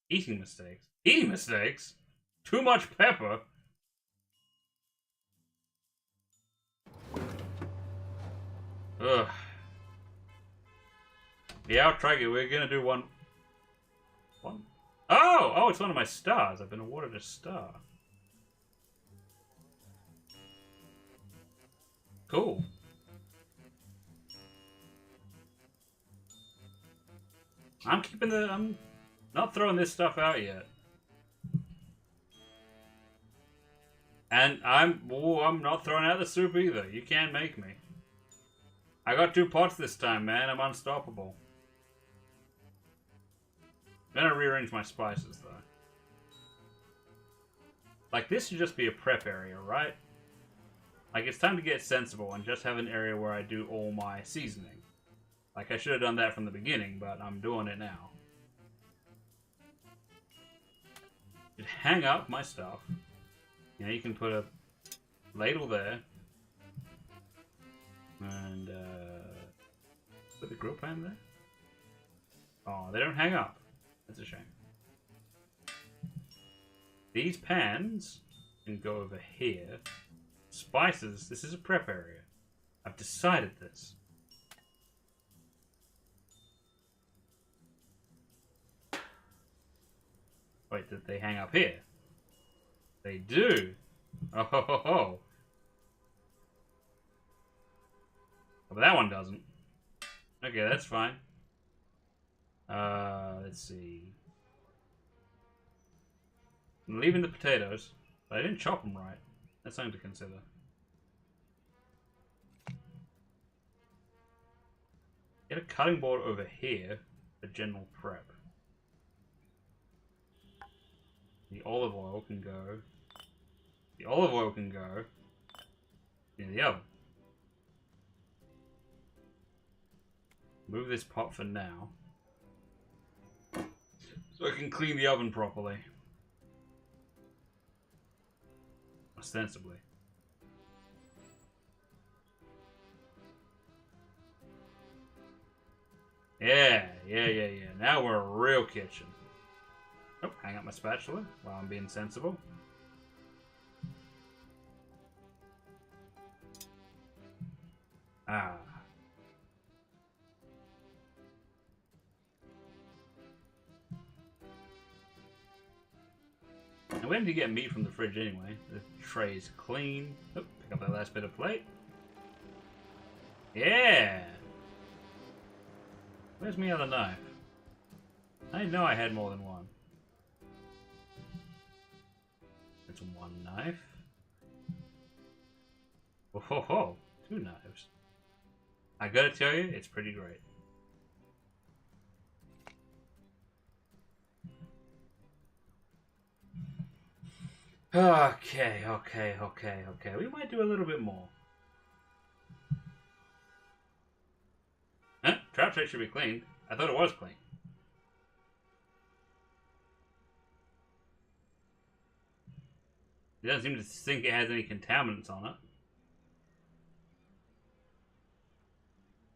Eating mistakes. Eating mistakes? Too much pepper? Ugh. Yeah, I'll try it. We're gonna do one. Oh! Oh, it's one of my stars. I've been awarded a star. Cool. I'm not throwing this stuff out yet. And I'm not throwing out the soup either. You can't make me. I got 2 pots this time, man. I'm unstoppable. I'm gonna rearrange my spices, though. Like, this should just be a prep area, right? Like, it's time to get sensible and just have an area where I do all my seasoning. Like, I should have done that from the beginning, but I'm doing it now. Just hang up my stuff. You know, you can put a ladle there. And, put the grill pan there. Oh, they don't hang up. That's a shame. These pans can go over here. Spices, this is a prep area. I've decided this. Wait, did they hang up here? They do. Oh ho ho ho. But that one doesn't. Okay, that's fine. Let's see. I'm leaving the potatoes, but I didn't chop them right. That's something to consider. Get a cutting board over here for general prep. The olive oil can go. The olive oil can go in the oven. Move this pot for now, so I can clean the oven properly. Ostensibly. Yeah. Now we're a real kitchen. Oh, hang up my spatula while I'm being sensible. Ah. And when do you get meat from the fridge anyway? The tray's clean. Oh, pick up that last bit of plate. Yeah! Where's my other knife? I know I had more than one. That's one knife. Oh ho ho! 2 knives. I gotta tell you, it's pretty great. Okay. We might do a little bit more. Huh? Trap check should be cleaned. I thought it was clean. It doesn't seem to think it has any contaminants on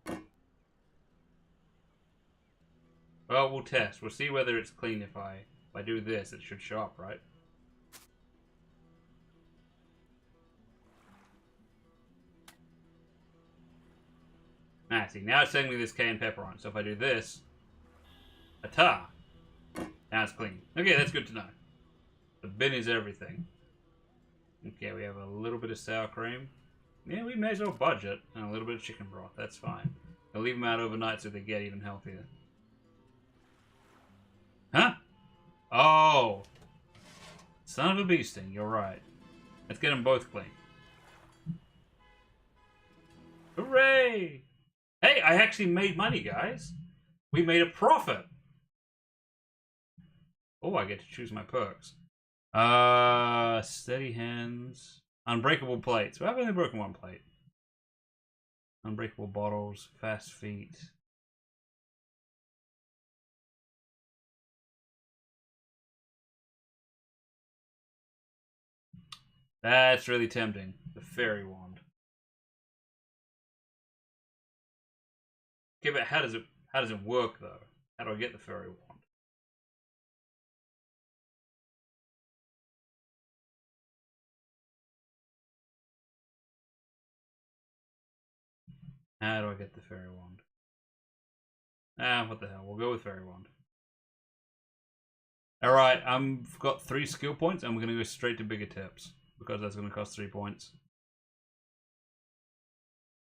it. Well, we'll test. We'll see whether it's clean if I do this. It should show up, right? Ah, see, now it's sending me this cayenne pepper on it. So if I do this, ta! Now it's clean. Okay, that's good to know. The bin is everything. Okay, we have a little bit of sour cream. Yeah, we may as well budget. And a little bit of chicken broth. That's fine. I'll leave them out overnight so they get even healthier. Huh? Oh! Son of a bee sting, you're right. Let's get them both clean. Hooray! Hey, I actually made money, guys. We made a profit. Oh, I get to choose my perks. Steady hands. Unbreakable plates. Well, I've only broken one plate. Unbreakable bottles. Fast feet. That's really tempting. The fairy wand. Okay, but how does it work though? How do I get the fairy wand? How do I get the fairy wand? Ah, what the hell? We'll go with fairy wand. Alright, I've got 3 skill points and we're going to go straight to bigger tips. Because that's going to cost 3 points.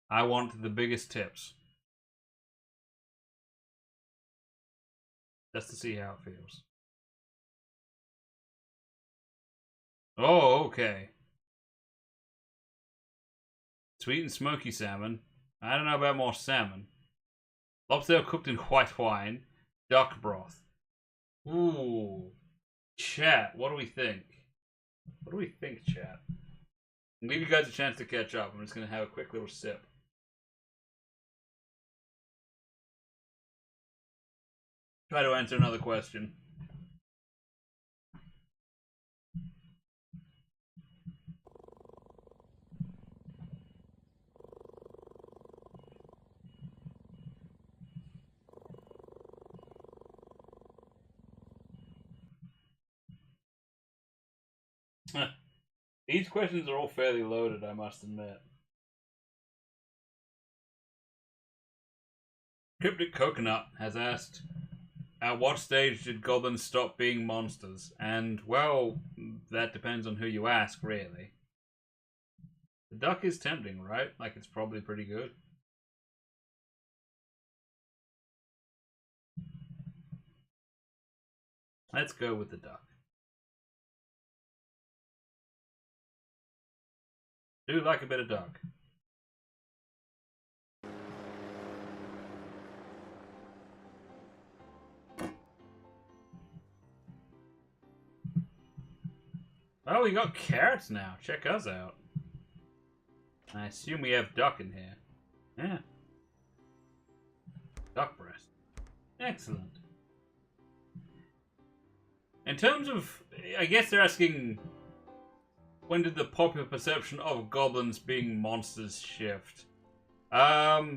I want the biggest tips. Just to see how it feels. Oh, okay. Sweet and smoky salmon. I don't know about more salmon. Lobster cooked in white wine. Duck broth. Ooh. Chat, what do we think? What do we think, chat? I'll give you guys a chance to catch up. I'm just going to have a quick little sip. Try to answer another question. These questions are all fairly loaded, I must admit. Cryptic Coconut has asked, at what stage did goblins stop being monsters? And, well, that depends on who you ask, really. The duck is tempting, right? Like, it's probably pretty good. Let's go with the duck. Do like a bit of duck. Oh, we got carrots now. Check us out. I assume we have duck in here. Yeah. Duck breast. Excellent. In terms of, I guess they're asking, when did the popular perception of goblins being monsters shift? I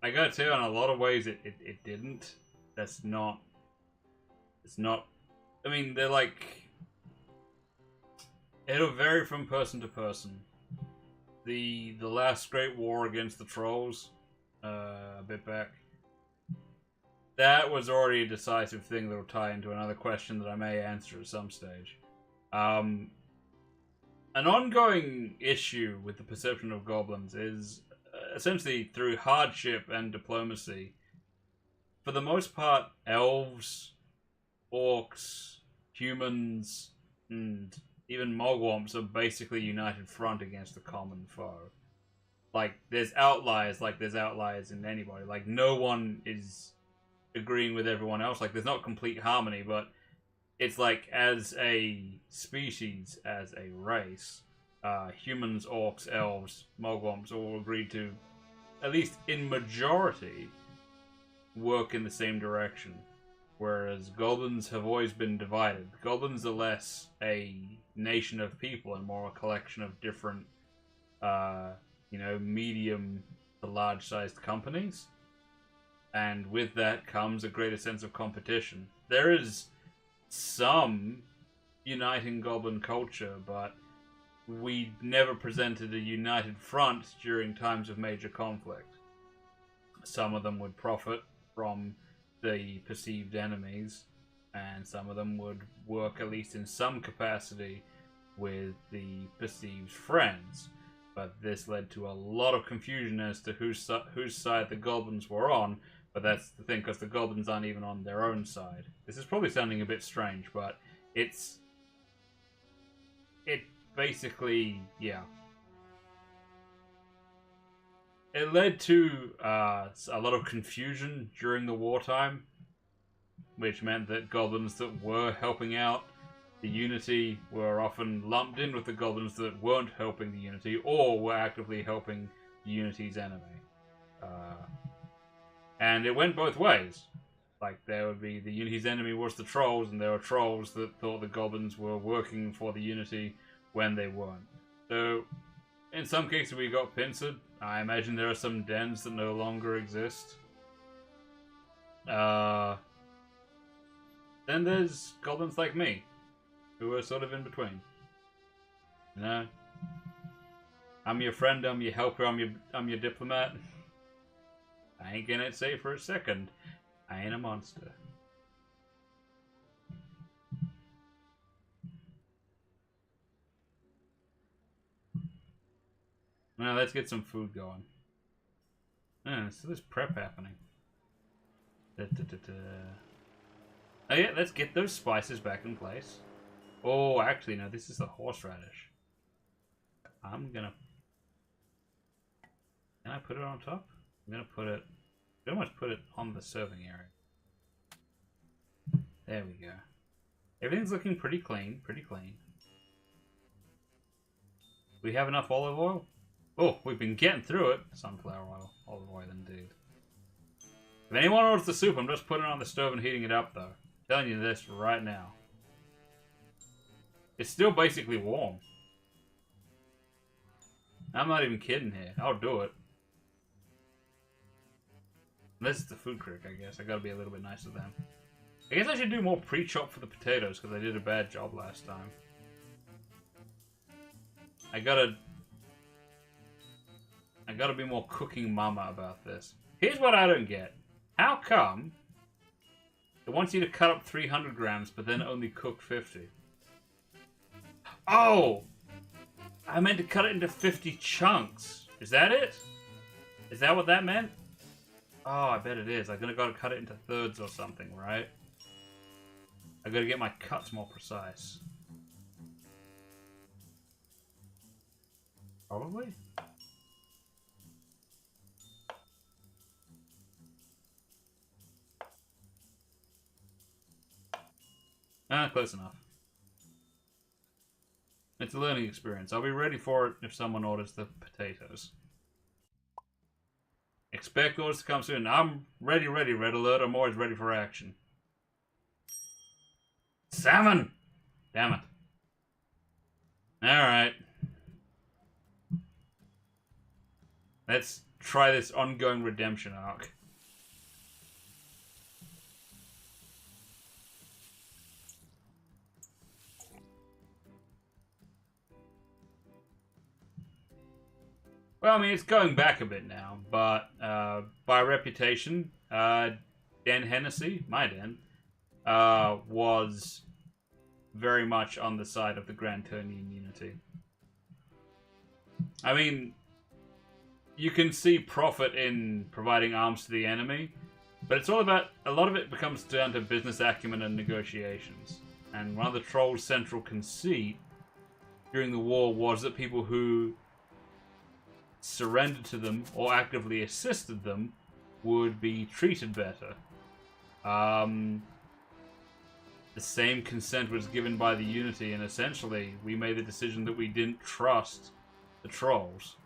gotta tell you, in a lot of ways, it didn't. That's not. It's not. I mean, they're like. It'll vary from person to person. The last great war against the trolls, a bit back. That was already a decisive thing that will tie into another question that I may answer at some stage. An ongoing issue with the perception of goblins is essentially through hardship and diplomacy. For the most part, elves, orcs, humans, and even mogwomps are basically united front against the common foe. Like, there's outliers in anybody. Like, no one is agreeing with everyone else. Like, there's not complete harmony, but it's like, as a species, as a race, humans, orcs, elves, mogwumps all agreed to, at least in majority, work in the same direction. Whereas goblins have always been divided. Goblins are less a nation of people and more a collection of different, medium to large-sized companies. And with that comes a greater sense of competition. There is some uniting goblin culture, but we never presented a united front during times of major conflict. Some of them would profit from the perceived enemies, and some of them would work, at least in some capacity, with the perceived friends. But this led to a lot of confusion as to whose side the goblins were on. But that's the thing, because the goblins aren't even on their own side. This is probably sounding a bit strange, but it basically, yeah. It led to a lot of confusion during the wartime, which meant that goblins that were helping out the Unity were often lumped in with the goblins that weren't helping the Unity, or were actively helping the Unity's enemy. And it went both ways. Like, there would be the Unity's enemy was the trolls, and there were trolls that thought the goblins were working for the Unity when they weren't. So, in some cases we got pincered. I imagine there are some dens that no longer exist. Then there's goblins like me, who are sort of in between. You know? I'm your friend, I'm your helper, I'm your diplomat. I ain't gonna say for a second, I ain't a monster. Now let's get some food going. So there's prep happening. Oh yeah, let's get those spices back in place. Oh, actually no, this is the horseradish. I'm gonna... Can I put it on top? I'm gonna put it... Pretty much put it on the serving area. There we go. Everything's looking pretty clean, We have enough olive oil? Oh, we've been getting through it. Sunflower oil. Olive oil indeed. If anyone orders the soup, I'm just putting it on the stove and heating it up, though. I'm telling you this right now. It's still basically warm. I'm not even kidding here. I'll do it. This is the food critic, I guess. I gotta be a little bit nice to them. I guess I should do more pre-chop for the potatoes, because I did a bad job last time. I gotta be more cooking mama about this. Here's what I don't get. How come it wants you to cut up 300 grams, but then only cook 50? Oh! I meant to cut it into 50 chunks. Is that it? Is that what that meant? Oh, I bet it is. I'm gonna gotta cut it into thirds or something, right? I gotta get my cuts more precise. Probably? Close enough. It's a learning experience. I'll be ready for it if someone orders the potatoes. Expect orders to come soon. I'm ready, red alert. I'm always ready for action. Salmon! Damn it. Alright. Let's try this ongoing redemption arc. Well, I mean, it's going back a bit now, but by reputation, Den Hennessy, my den, was very much on the side of the Grand Turnian Unity. I mean, you can see profit in providing arms to the enemy, but it's all about, a lot of it becomes down to business acumen and negotiations. And one of the Trolls' central conceit during the war was that people who surrendered to them or actively assisted them would be treated better. The the same consent was given by the Unity, and essentially we made the decision that we didn't trust the trolls.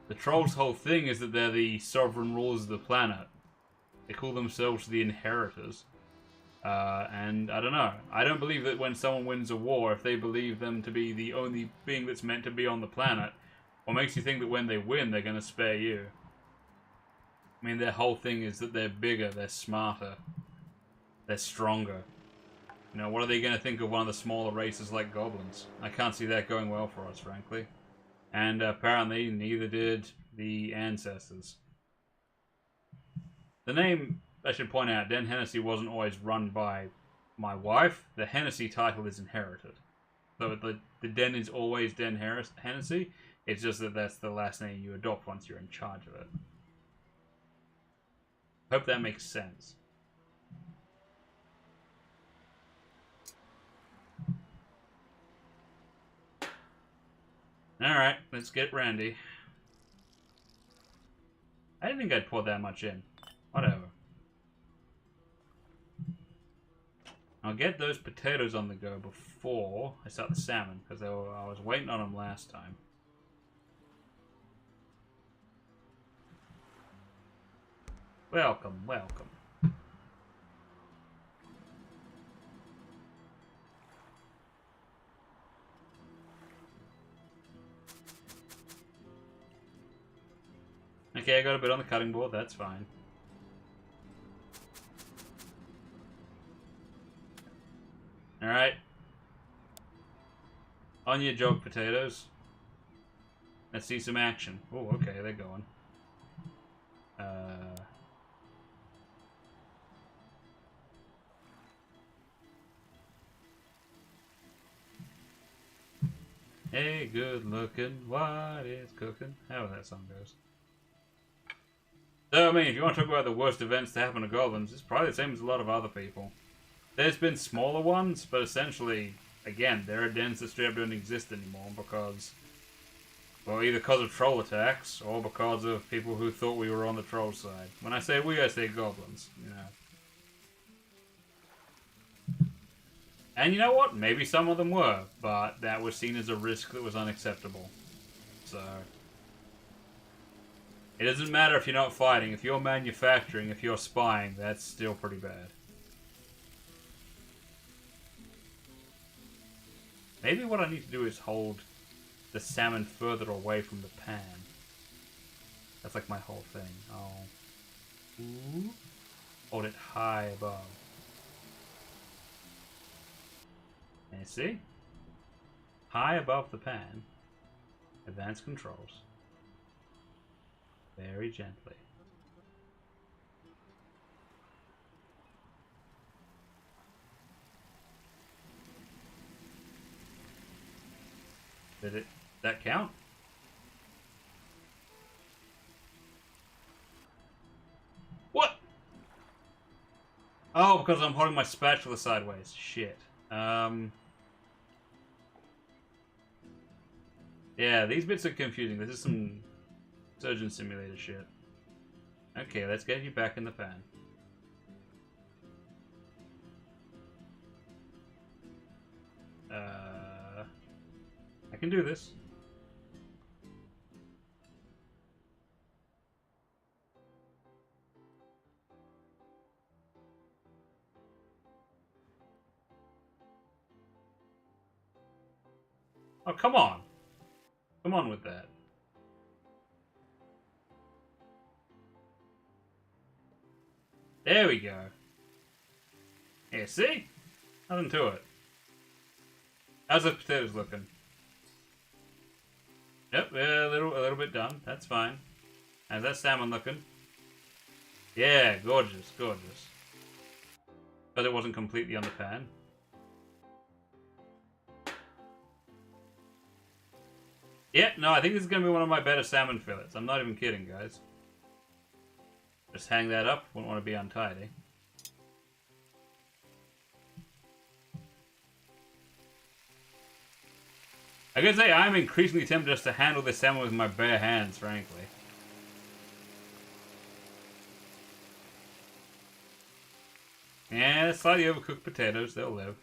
The trolls' whole thing is that they're the sovereign rulers of the planet. They call themselves the inheritors. And I don't know. I don't believe that when someone wins a war, if they believe them to be the only being that's meant to be on the planet, what makes you think that when they win, they're going to spare you? I mean, their whole thing is that they're bigger, they're smarter, they're stronger. You know, what are they going to think of one of the smaller races like goblins? I can't see that going well for us, frankly. And apparently, neither did the ancestors. The name, I should point out, Den Hennessy wasn't always run by my wife. The Hennessy title is inherited. So the Den is always Den Hennessy. It's just that that's the last name you adopt once you're in charge of it. Hope that makes sense. Alright, let's get Randy. I didn't think I'd pour that much in. Whatever. I'll get those potatoes on the go before I start the salmon, because I was waiting on them last time. Welcome, welcome. Okay, I got a bit on the cutting board, that's fine. Alright. On your job, potatoes. Let's see some action. Oh, okay, they're going. Hey, good looking, what is cooking? However that song goes. So, I mean, if you want to talk about the worst events to happen to goblins, it's probably the same as a lot of other people. There's been smaller ones, but essentially, again, there are dens that straight up don't exist anymore because, well, either because of troll attacks or because of people who thought we were on the troll side. When I say we, I say goblins, you know. And you know what? Maybe some of them were, but that was seen as a risk that was unacceptable. So, it doesn't matter if you're not fighting. If you're manufacturing, if you're spying, that's still pretty bad. Maybe what I need to do is hold the salmon further away from the pan. That's like my whole thing. Oh. Ooh. Hold it high above. And you see? High above the pan. Advanced controls. Very gently. Did that count? What? Oh, because I'm holding my spatula sideways. Shit. Yeah, these bits are confusing. This is some Surgeon Simulator shit. Okay, let's get you back in the pan. I can do this. Oh, come on. Come on with that. There we go. Yeah, see? Nothing to it. How's the potatoes looking? Yep, a little bit done. That's fine. How's that salmon looking? Yeah, gorgeous, gorgeous. But it wasn't completely on the pan. Yeah, no, I think this is going to be one of my better salmon fillets. I'm not even kidding, guys. Just hang that up. Wouldn't want to be untidy. I gotta say, I'm increasingly tempted just to handle this salmon with my bare hands, frankly. Yeah, slightly overcooked potatoes. They'll live.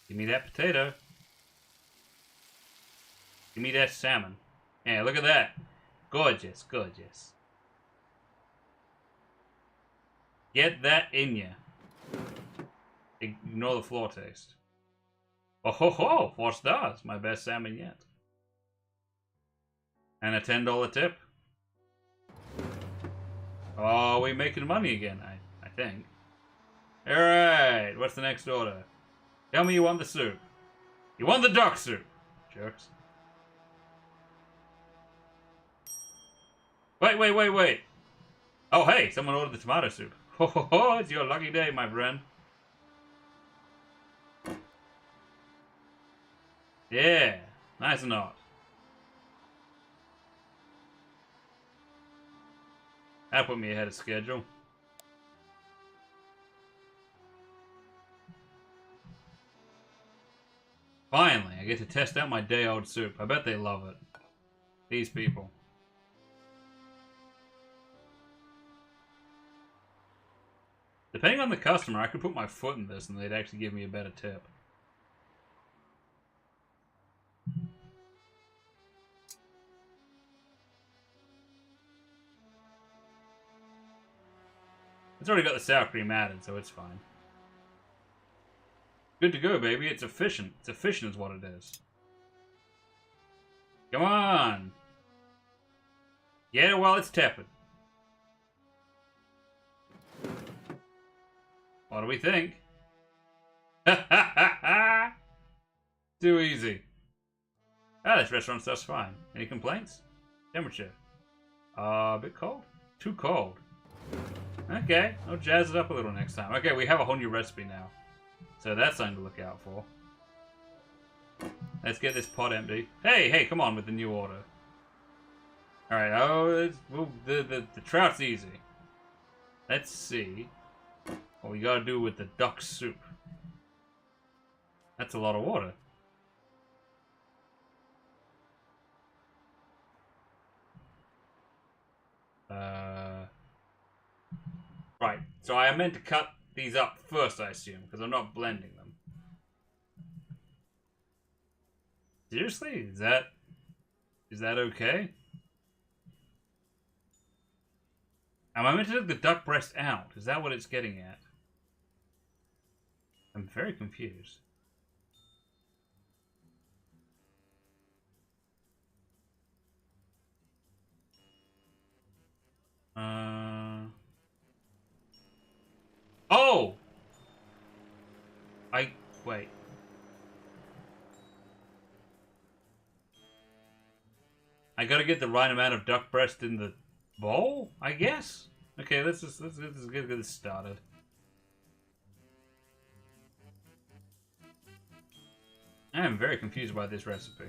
Give me that potato. Give me that salmon. Yeah, look at that. Gorgeous, gorgeous. Get that in ya. Ignore the floor taste. Oh ho ho! 4 stars. My best salmon yet. And a $10 tip. Oh, we're making money again, I think. Alright, what's the next order? Tell me you want the soup. You want the duck soup. Jerks. Wait. Oh, hey, someone ordered the tomato soup. Ho ho ho, it's your lucky day, my friend. Yeah, nice and hot. That put me ahead of schedule. Finally, I get to test out my day-old soup. I bet they love it. These people. Depending on the customer, I could put my foot in this and they'd actually give me a better tip. It's already got the sour cream added, so it's fine. Good to go, baby. It's efficient. It's efficient is what it is. Come on! Get it while it's tepid. What do we think? Too easy. Ah, this restaurant stuff's fine. Any complaints? Temperature. A bit cold? Too cold. Okay, I'll jazz it up a little next time. Okay, we have a whole new recipe now. So that's something to look out for. Let's get this pot empty. Hey, come on with the new order. Alright, the trout's easy. Let's see what we gotta do with the duck soup. That's a lot of water. Right, so I meant to cut these up first, I assume, because I'm not blending them. Seriously? Is that okay? Am I meant to take the duck breast out? Is that what it's getting at? I'm very confused. Oh! Wait. I gotta get the right amount of duck breast in the bowl, I guess? Okay, let's get this started. I am very confused by this recipe.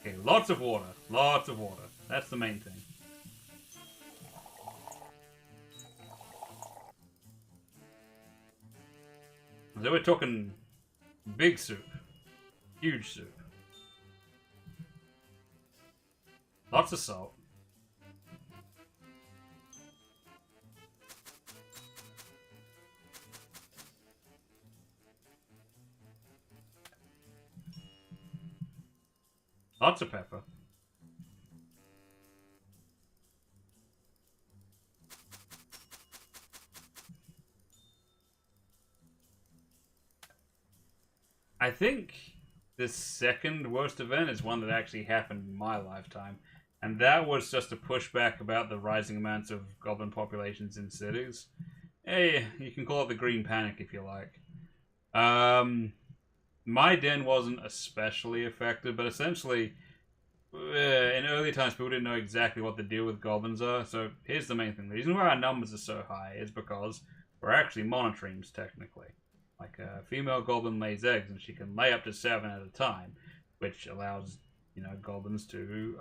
Okay, lots of water. Lots of water. That's the main thing. So we're talking big soup. Huge soup. Lots of salt. Lots of pepper. I think the second worst event is one that actually happened in my lifetime. And that was just a pushback about the rising amounts of goblin populations in cities. Hey, you can call it the Green Panic if you like. My den wasn't especially affected, but essentially, in early times, people didn't know exactly what the deal with goblins are. So here's the main thing. The reason why our numbers are so high is because we're actually monotremes, technically. Like a female goblin lays eggs, and she can lay up to 7 at a time, which allows, goblins to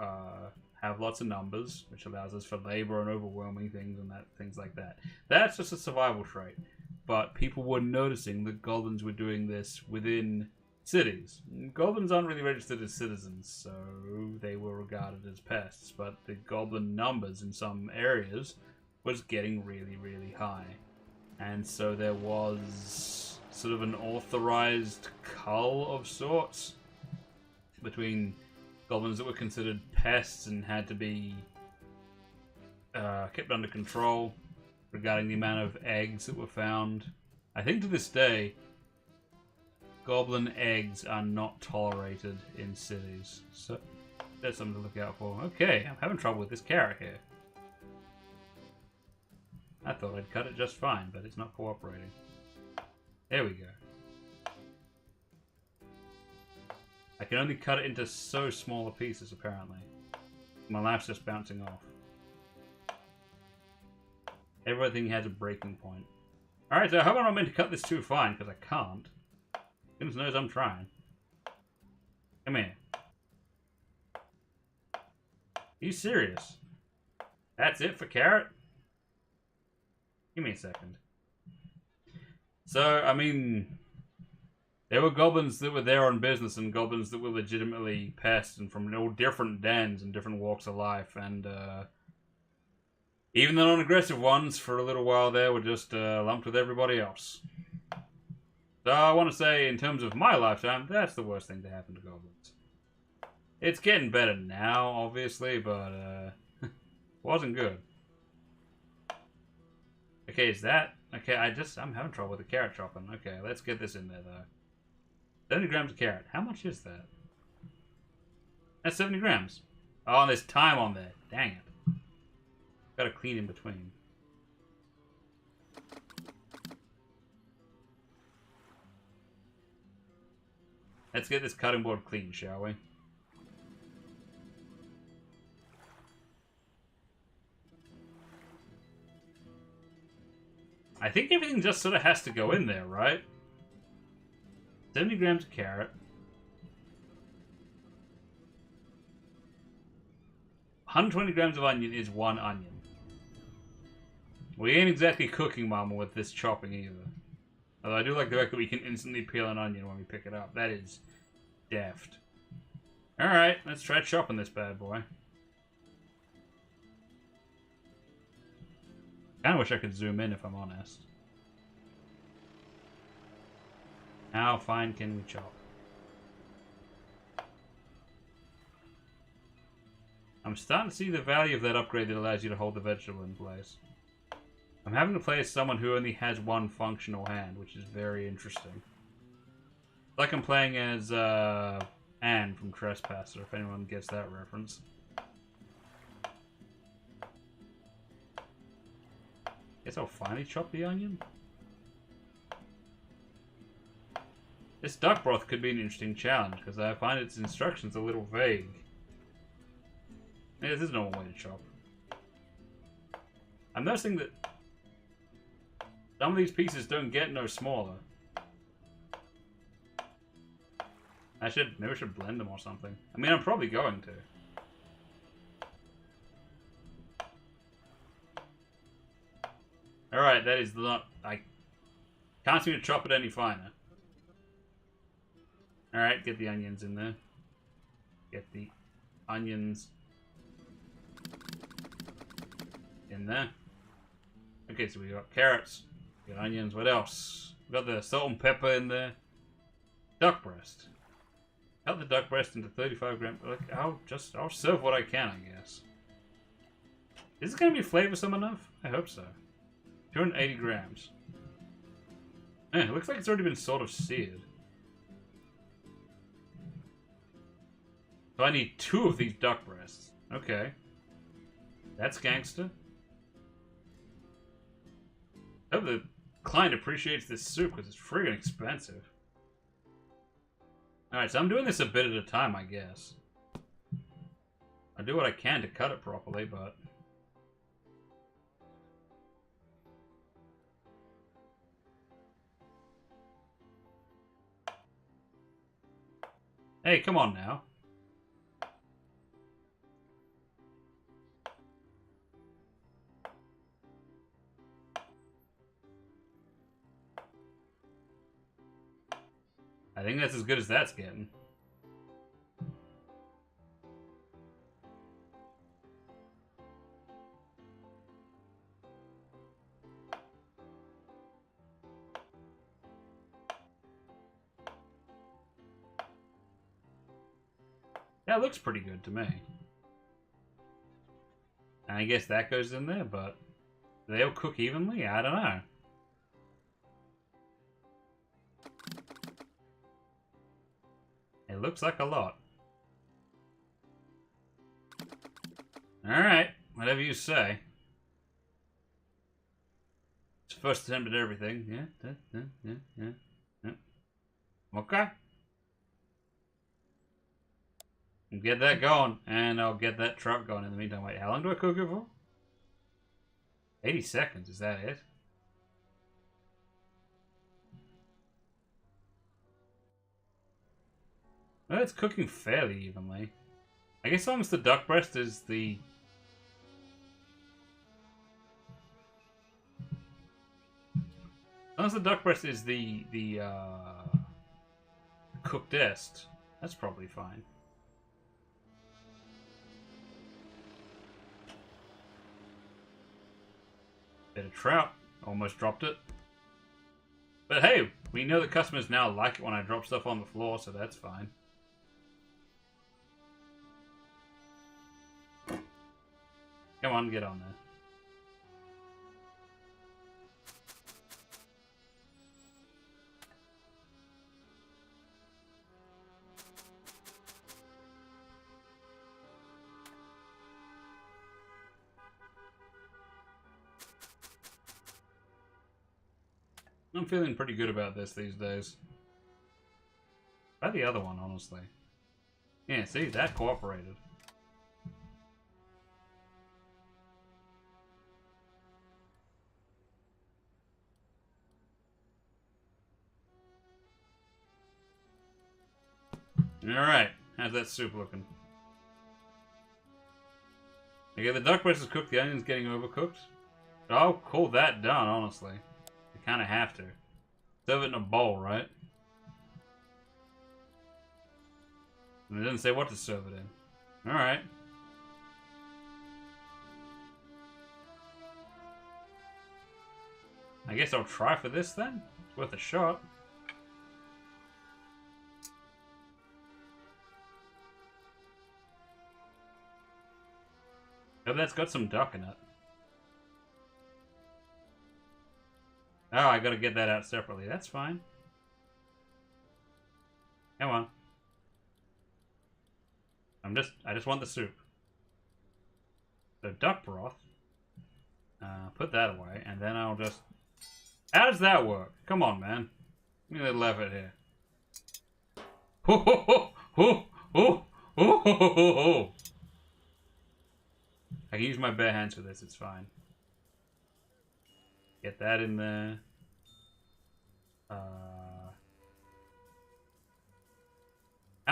have lots of numbers, which allows us for labor and overwhelming things like that. That's just a survival trait. But people were noticing that goblins were doing this within cities. Goblins aren't really registered as citizens, so they were regarded as pests, but the goblin numbers in some areas was getting really, really high. And so there was sort of an authorized cull of sorts between goblins that were considered pests and had to be kept under control regarding the amount of eggs that were found. I think to this day, goblin eggs are not tolerated in cities. So that's something to look out for. Okay, I'm having trouble with this carrot here. I thought I'd cut it just fine, but it's not cooperating. There we go. I can only cut it into so smaller pieces, apparently. My life's just bouncing off. Everything has a breaking point. Alright, so I hope I'm not meant to cut this too fine, because I can't. Goodness knows I'm trying. Come here. Are you serious? That's it for carrot? Give me a second. So, I mean, there were goblins that were there on business and goblins that were legitimately pests and from all different dens and different walks of life. And even the non-aggressive ones, for a little while there, were just lumped with everybody else. So I want to say, in terms of my lifetime, that's the worst thing to happen to goblins. It's getting better now, obviously, but wasn't good. Okay, is that... Okay, I'm having trouble with the carrot chopping. Okay, let's get this in there, though. 70 grams of carrot. How much is that? That's 70 grams. Oh, and there's time on there. Dang it. Gotta clean in between. Let's get this cutting board clean, shall we? I think everything just sort of has to go in there, right? 70 grams of carrot. 120 grams of onion is one onion. We ain't exactly cooking mama with this chopping either. Although I do like the fact that we can instantly peel an onion when we pick it up. That is deft. Alright, let's try chopping this bad boy. Kinda wish I could zoom in if I'm honest. How fine can we chop? I'm starting to see the value of that upgrade that allows you to hold the vegetable in place. I'm having to play as someone who only has one functional hand, which is very interesting. Like I'm playing as Anne from Trespasser, if anyone gets that reference. Guess I'll finally chop the onion. This duck broth could be an interesting challenge, because I find its instructions a little vague. Yeah, this is no one way to chop. I'm noticing that some of these pieces don't get no smaller. Maybe I should blend them or something. I mean, I'm probably going to. Alright, that is not... I can't seem to chop it any finer. Alright, get the onions in there. Get the onions in there. Okay, so we got carrots, we got onions, what else? We got the salt and pepper in there. Duck breast. Cut the duck breast into 35 grams. Like, I'll serve what I can, I guess. Is this gonna be flavorsome enough? I hope so. 280 grams. Man, it looks like it's already been sort of seared. So I need 2 of these duck breasts. Okay. That's gangster. I hope the client appreciates this soup because it's friggin' expensive. Alright, so I'm doing this a bit at a time, I guess. I do what I can to cut it properly, but... Hey, come on now. I think that's as good as that's getting. That looks pretty good to me. And I guess that goes in there, but do they all cook evenly? I don't know. It looks like a lot. Alright, whatever you say. It's the first attempt at everything. Yeah. Okay. Get that going, and I'll get that truck going in the meantime. Wait, how long do I cook it for? 80 seconds, is that it? Well, it's cooking fairly evenly. I guess almost the duck breast is the... Unless the duck breast is the cookedest, that's probably fine. Bit of trout. Almost dropped it. But hey, we know that customers now like it when I drop stuff on the floor, so that's fine. Come on, get on there. I'm feeling pretty good about this these days. Try the other one, honestly. Yeah, see, that cooperated. Alright, how's that soup looking? Okay, the duck breast is cooked, the onion's getting overcooked. I'll call that done, honestly. You kind of have to. Serve it in a bowl, right? And it doesn't say what to serve it in. Alright. I guess I'll try for this then. It's worth a shot. Oh, that's got some duck in it. Oh, I gotta get that out separately. That's fine. Come on. I just want the soup. So duck broth. Put that away, and then I'll just... How does that work? Come on, man. Give me a little effort here. Ho ho ho ho ho ho ho ho ho. I can use my bare hands for this, it's fine. Get that in there. How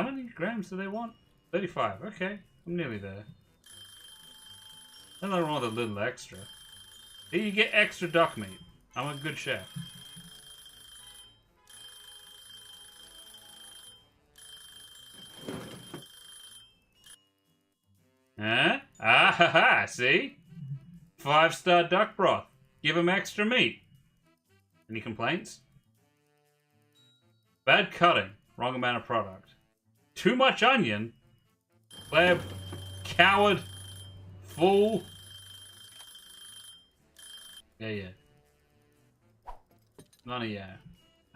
many grams do they want? 35. Okay, I'm nearly there. Nothing wrong with a little extra. Here you get extra duck meat. I'm a good chef. Huh? Ah ha ha, see? 5-star duck broth. Give him extra meat. Any complaints? Bad cutting. Wrong amount of product. Too much onion. Pleb. Coward. Fool. Yeah. None of yeah.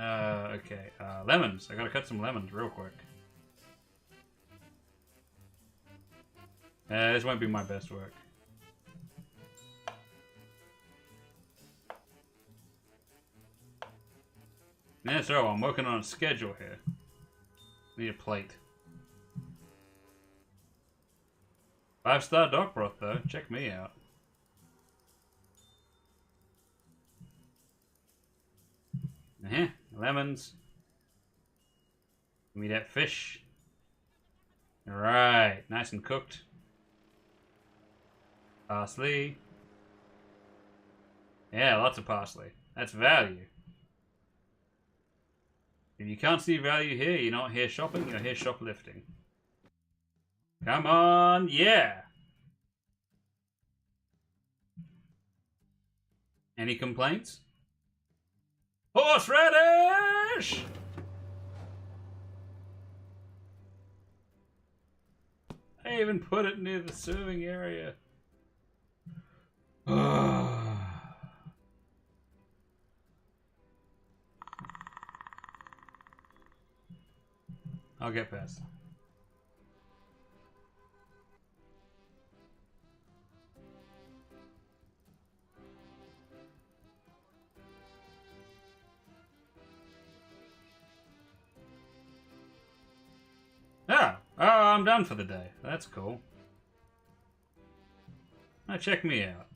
Okay. Lemons. I gotta cut some lemons real quick. This won't be my best work. Yeah, so I'm working on a schedule here. Need a plate. 5-star duck broth, though. Check me out. Lemons. Give me that fish. Alright, nice and cooked. Parsley. Yeah, lots of parsley. That's value. If you can't see value here, you're not here shopping, you're here shoplifting. Come on, yeah! Any complaints? Horseradish! I even put it near the serving area. I'll get past. Oh, I'm done for the day. That's cool. Now check me out.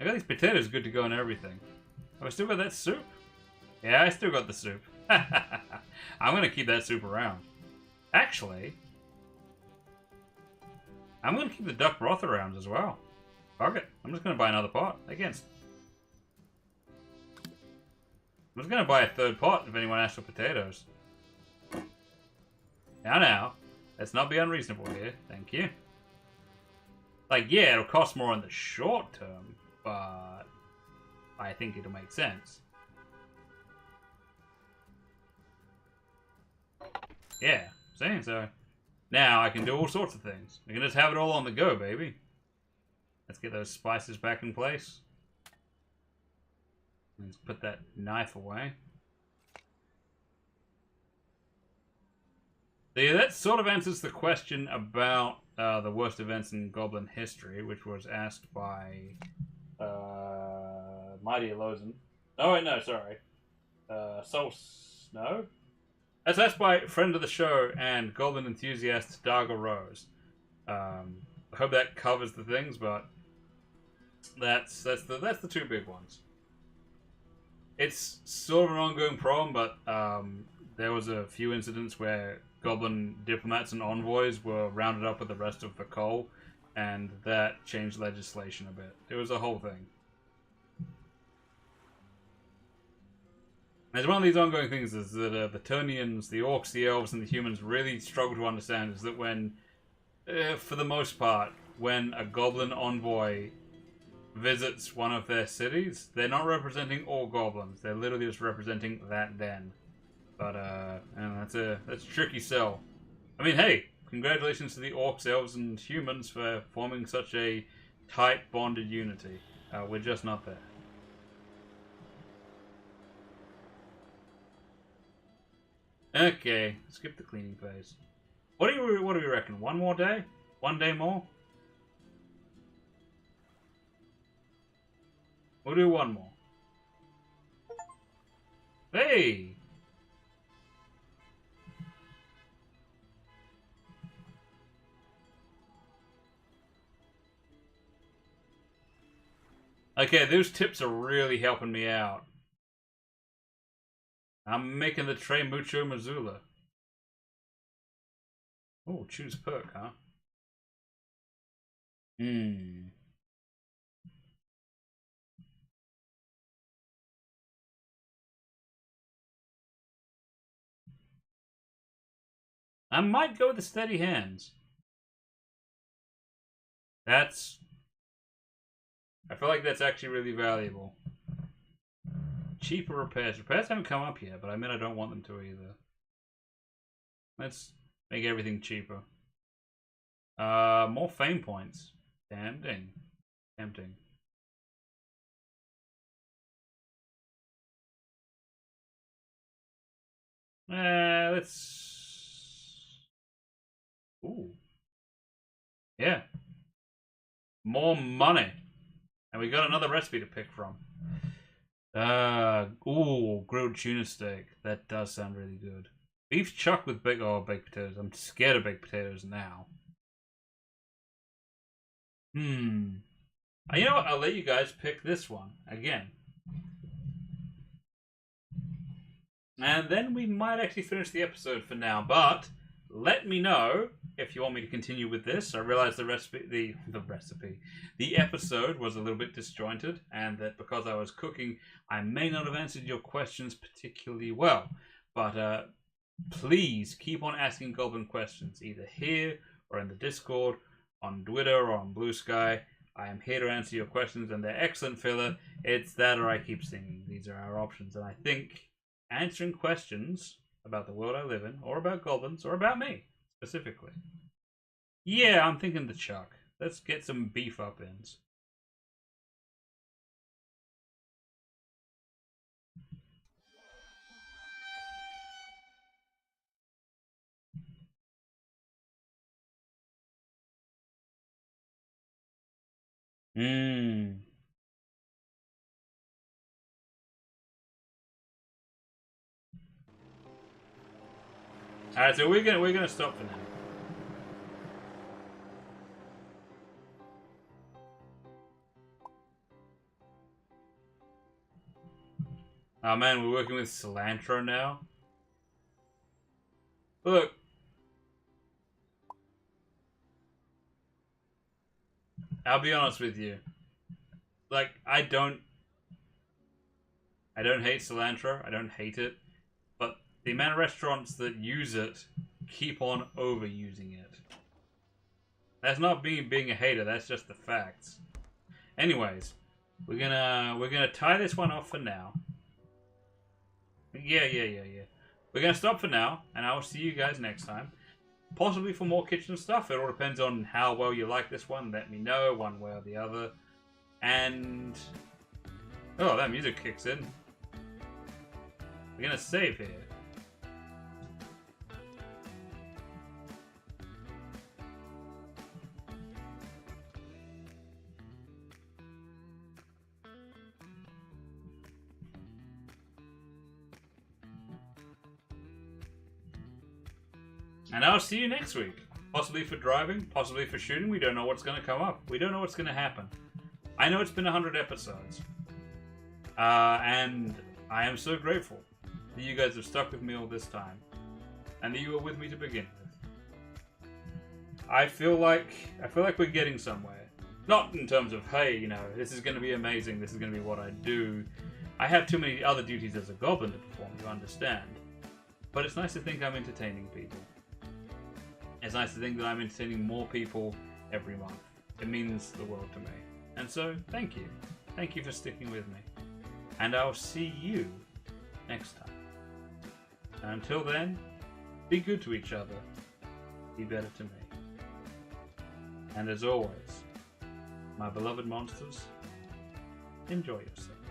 I got these potatoes good to go and everything. Have I still got that soup? Yeah, I still got the soup. I'm gonna keep that soup around. Actually, I'm gonna keep the duck broth around as well. Fuck it. I'm just gonna buy another pot. I'm just gonna buy a third pot if anyone asks for potatoes. Now, let's not be unreasonable here. Thank you. Like, yeah, it'll cost more in the short term, but I think it'll make sense. Yeah, saying so. Now I can do all sorts of things. I can just have it all on the go, baby. Let's get those spices back in place. Let's put that knife away. So yeah, that sort of answers the question about the worst events in Goblin history, which was asked by Mighty Elosen. Oh wait, no, sorry. Soul Snow? That's asked by friend of the show and Goblin enthusiast Darga Rose. I hope that covers the things, but that's the two big ones. It's sort of an ongoing problem, but there was a few incidents where Goblin diplomats and envoys were rounded up with the rest of the coal, and that changed legislation a bit. It was a whole thing. It's one of these ongoing things is that the Turnians, the Orcs, the Elves, and the Humans really struggle to understand is that when, for the most part, when a Goblin envoy visits one of their cities, they're not representing all Goblins. They're literally just representing that den. But, that's a tricky sell. I mean, hey, congratulations to the Orcs, Elves, and Humans for forming such a tight, bonded unity. We're just not there. Okay, skip the cleaning phase. What do we reckon? One more day? 1 day more? We'll do one more. Hey! Okay, those tips are really helping me out. I'm making the tray mucho Missoula. Oh, choose perk, huh? I might go with the steady hands. I feel like that's actually really valuable. Cheaper repairs. Repairs haven't come up yet, but I mean I don't want them to either. Let's make everything cheaper. More fame points. Tempting. Let's... Ooh. Yeah. More money. And we got another recipe to pick from. Ooh, grilled tuna steak. That does sound really good. Beef chuck with baked potatoes. I'm scared of baked potatoes now. You know what? I'll let you guys pick this one again. And then we might actually finish the episode for now, but let me know if you want me to continue with this. I realize the episode was a little bit disjointed, and that because I was cooking, I may not have answered your questions particularly well. But please keep on asking Goblin questions, either here or in the Discord, on Twitter or on Blue Sky. I am here to answer your questions, and they're excellent filler. It's that or I keep singing. These are our options, and I think answering questions about the world I live in, or about goblins, or about me, specifically. Yeah, I'm thinking the Chuck. Let's get some beef up ins. Alright, so we're gonna stop for now. Oh man, we're working with cilantro now. Look. I'll be honest with you. Like, I don't hate cilantro. I don't hate it. But the amount of restaurants that use it keep on overusing it. That's not being a hater, that's just the facts. Anyways, we're gonna tie this one off for now. Yeah. We're gonna stop for now, and I will see you guys next time. Possibly for more kitchen stuff. It all depends on how well you like this one. Let me know one way or the other. And oh, that music kicks in. We're gonna save here. And I'll see you next week. Possibly for driving, possibly for shooting. We don't know what's going to come up. We don't know what's going to happen. I know it's been 100 episodes. And I am so grateful that you guys have stuck with me all this time. And that you were with me to begin with. I feel like we're getting somewhere. Not in terms of, hey, you know, this is going to be amazing. This is going to be what I do. I have too many other duties as a goblin to perform, you understand. But it's nice to think I'm entertaining people. It's nice to think that I'm entertaining more people every month. It means the world to me. And so, thank you. Thank you for sticking with me. And I'll see you next time. And until then, be good to each other. Be better to me. And as always, my beloved monsters, enjoy yourself.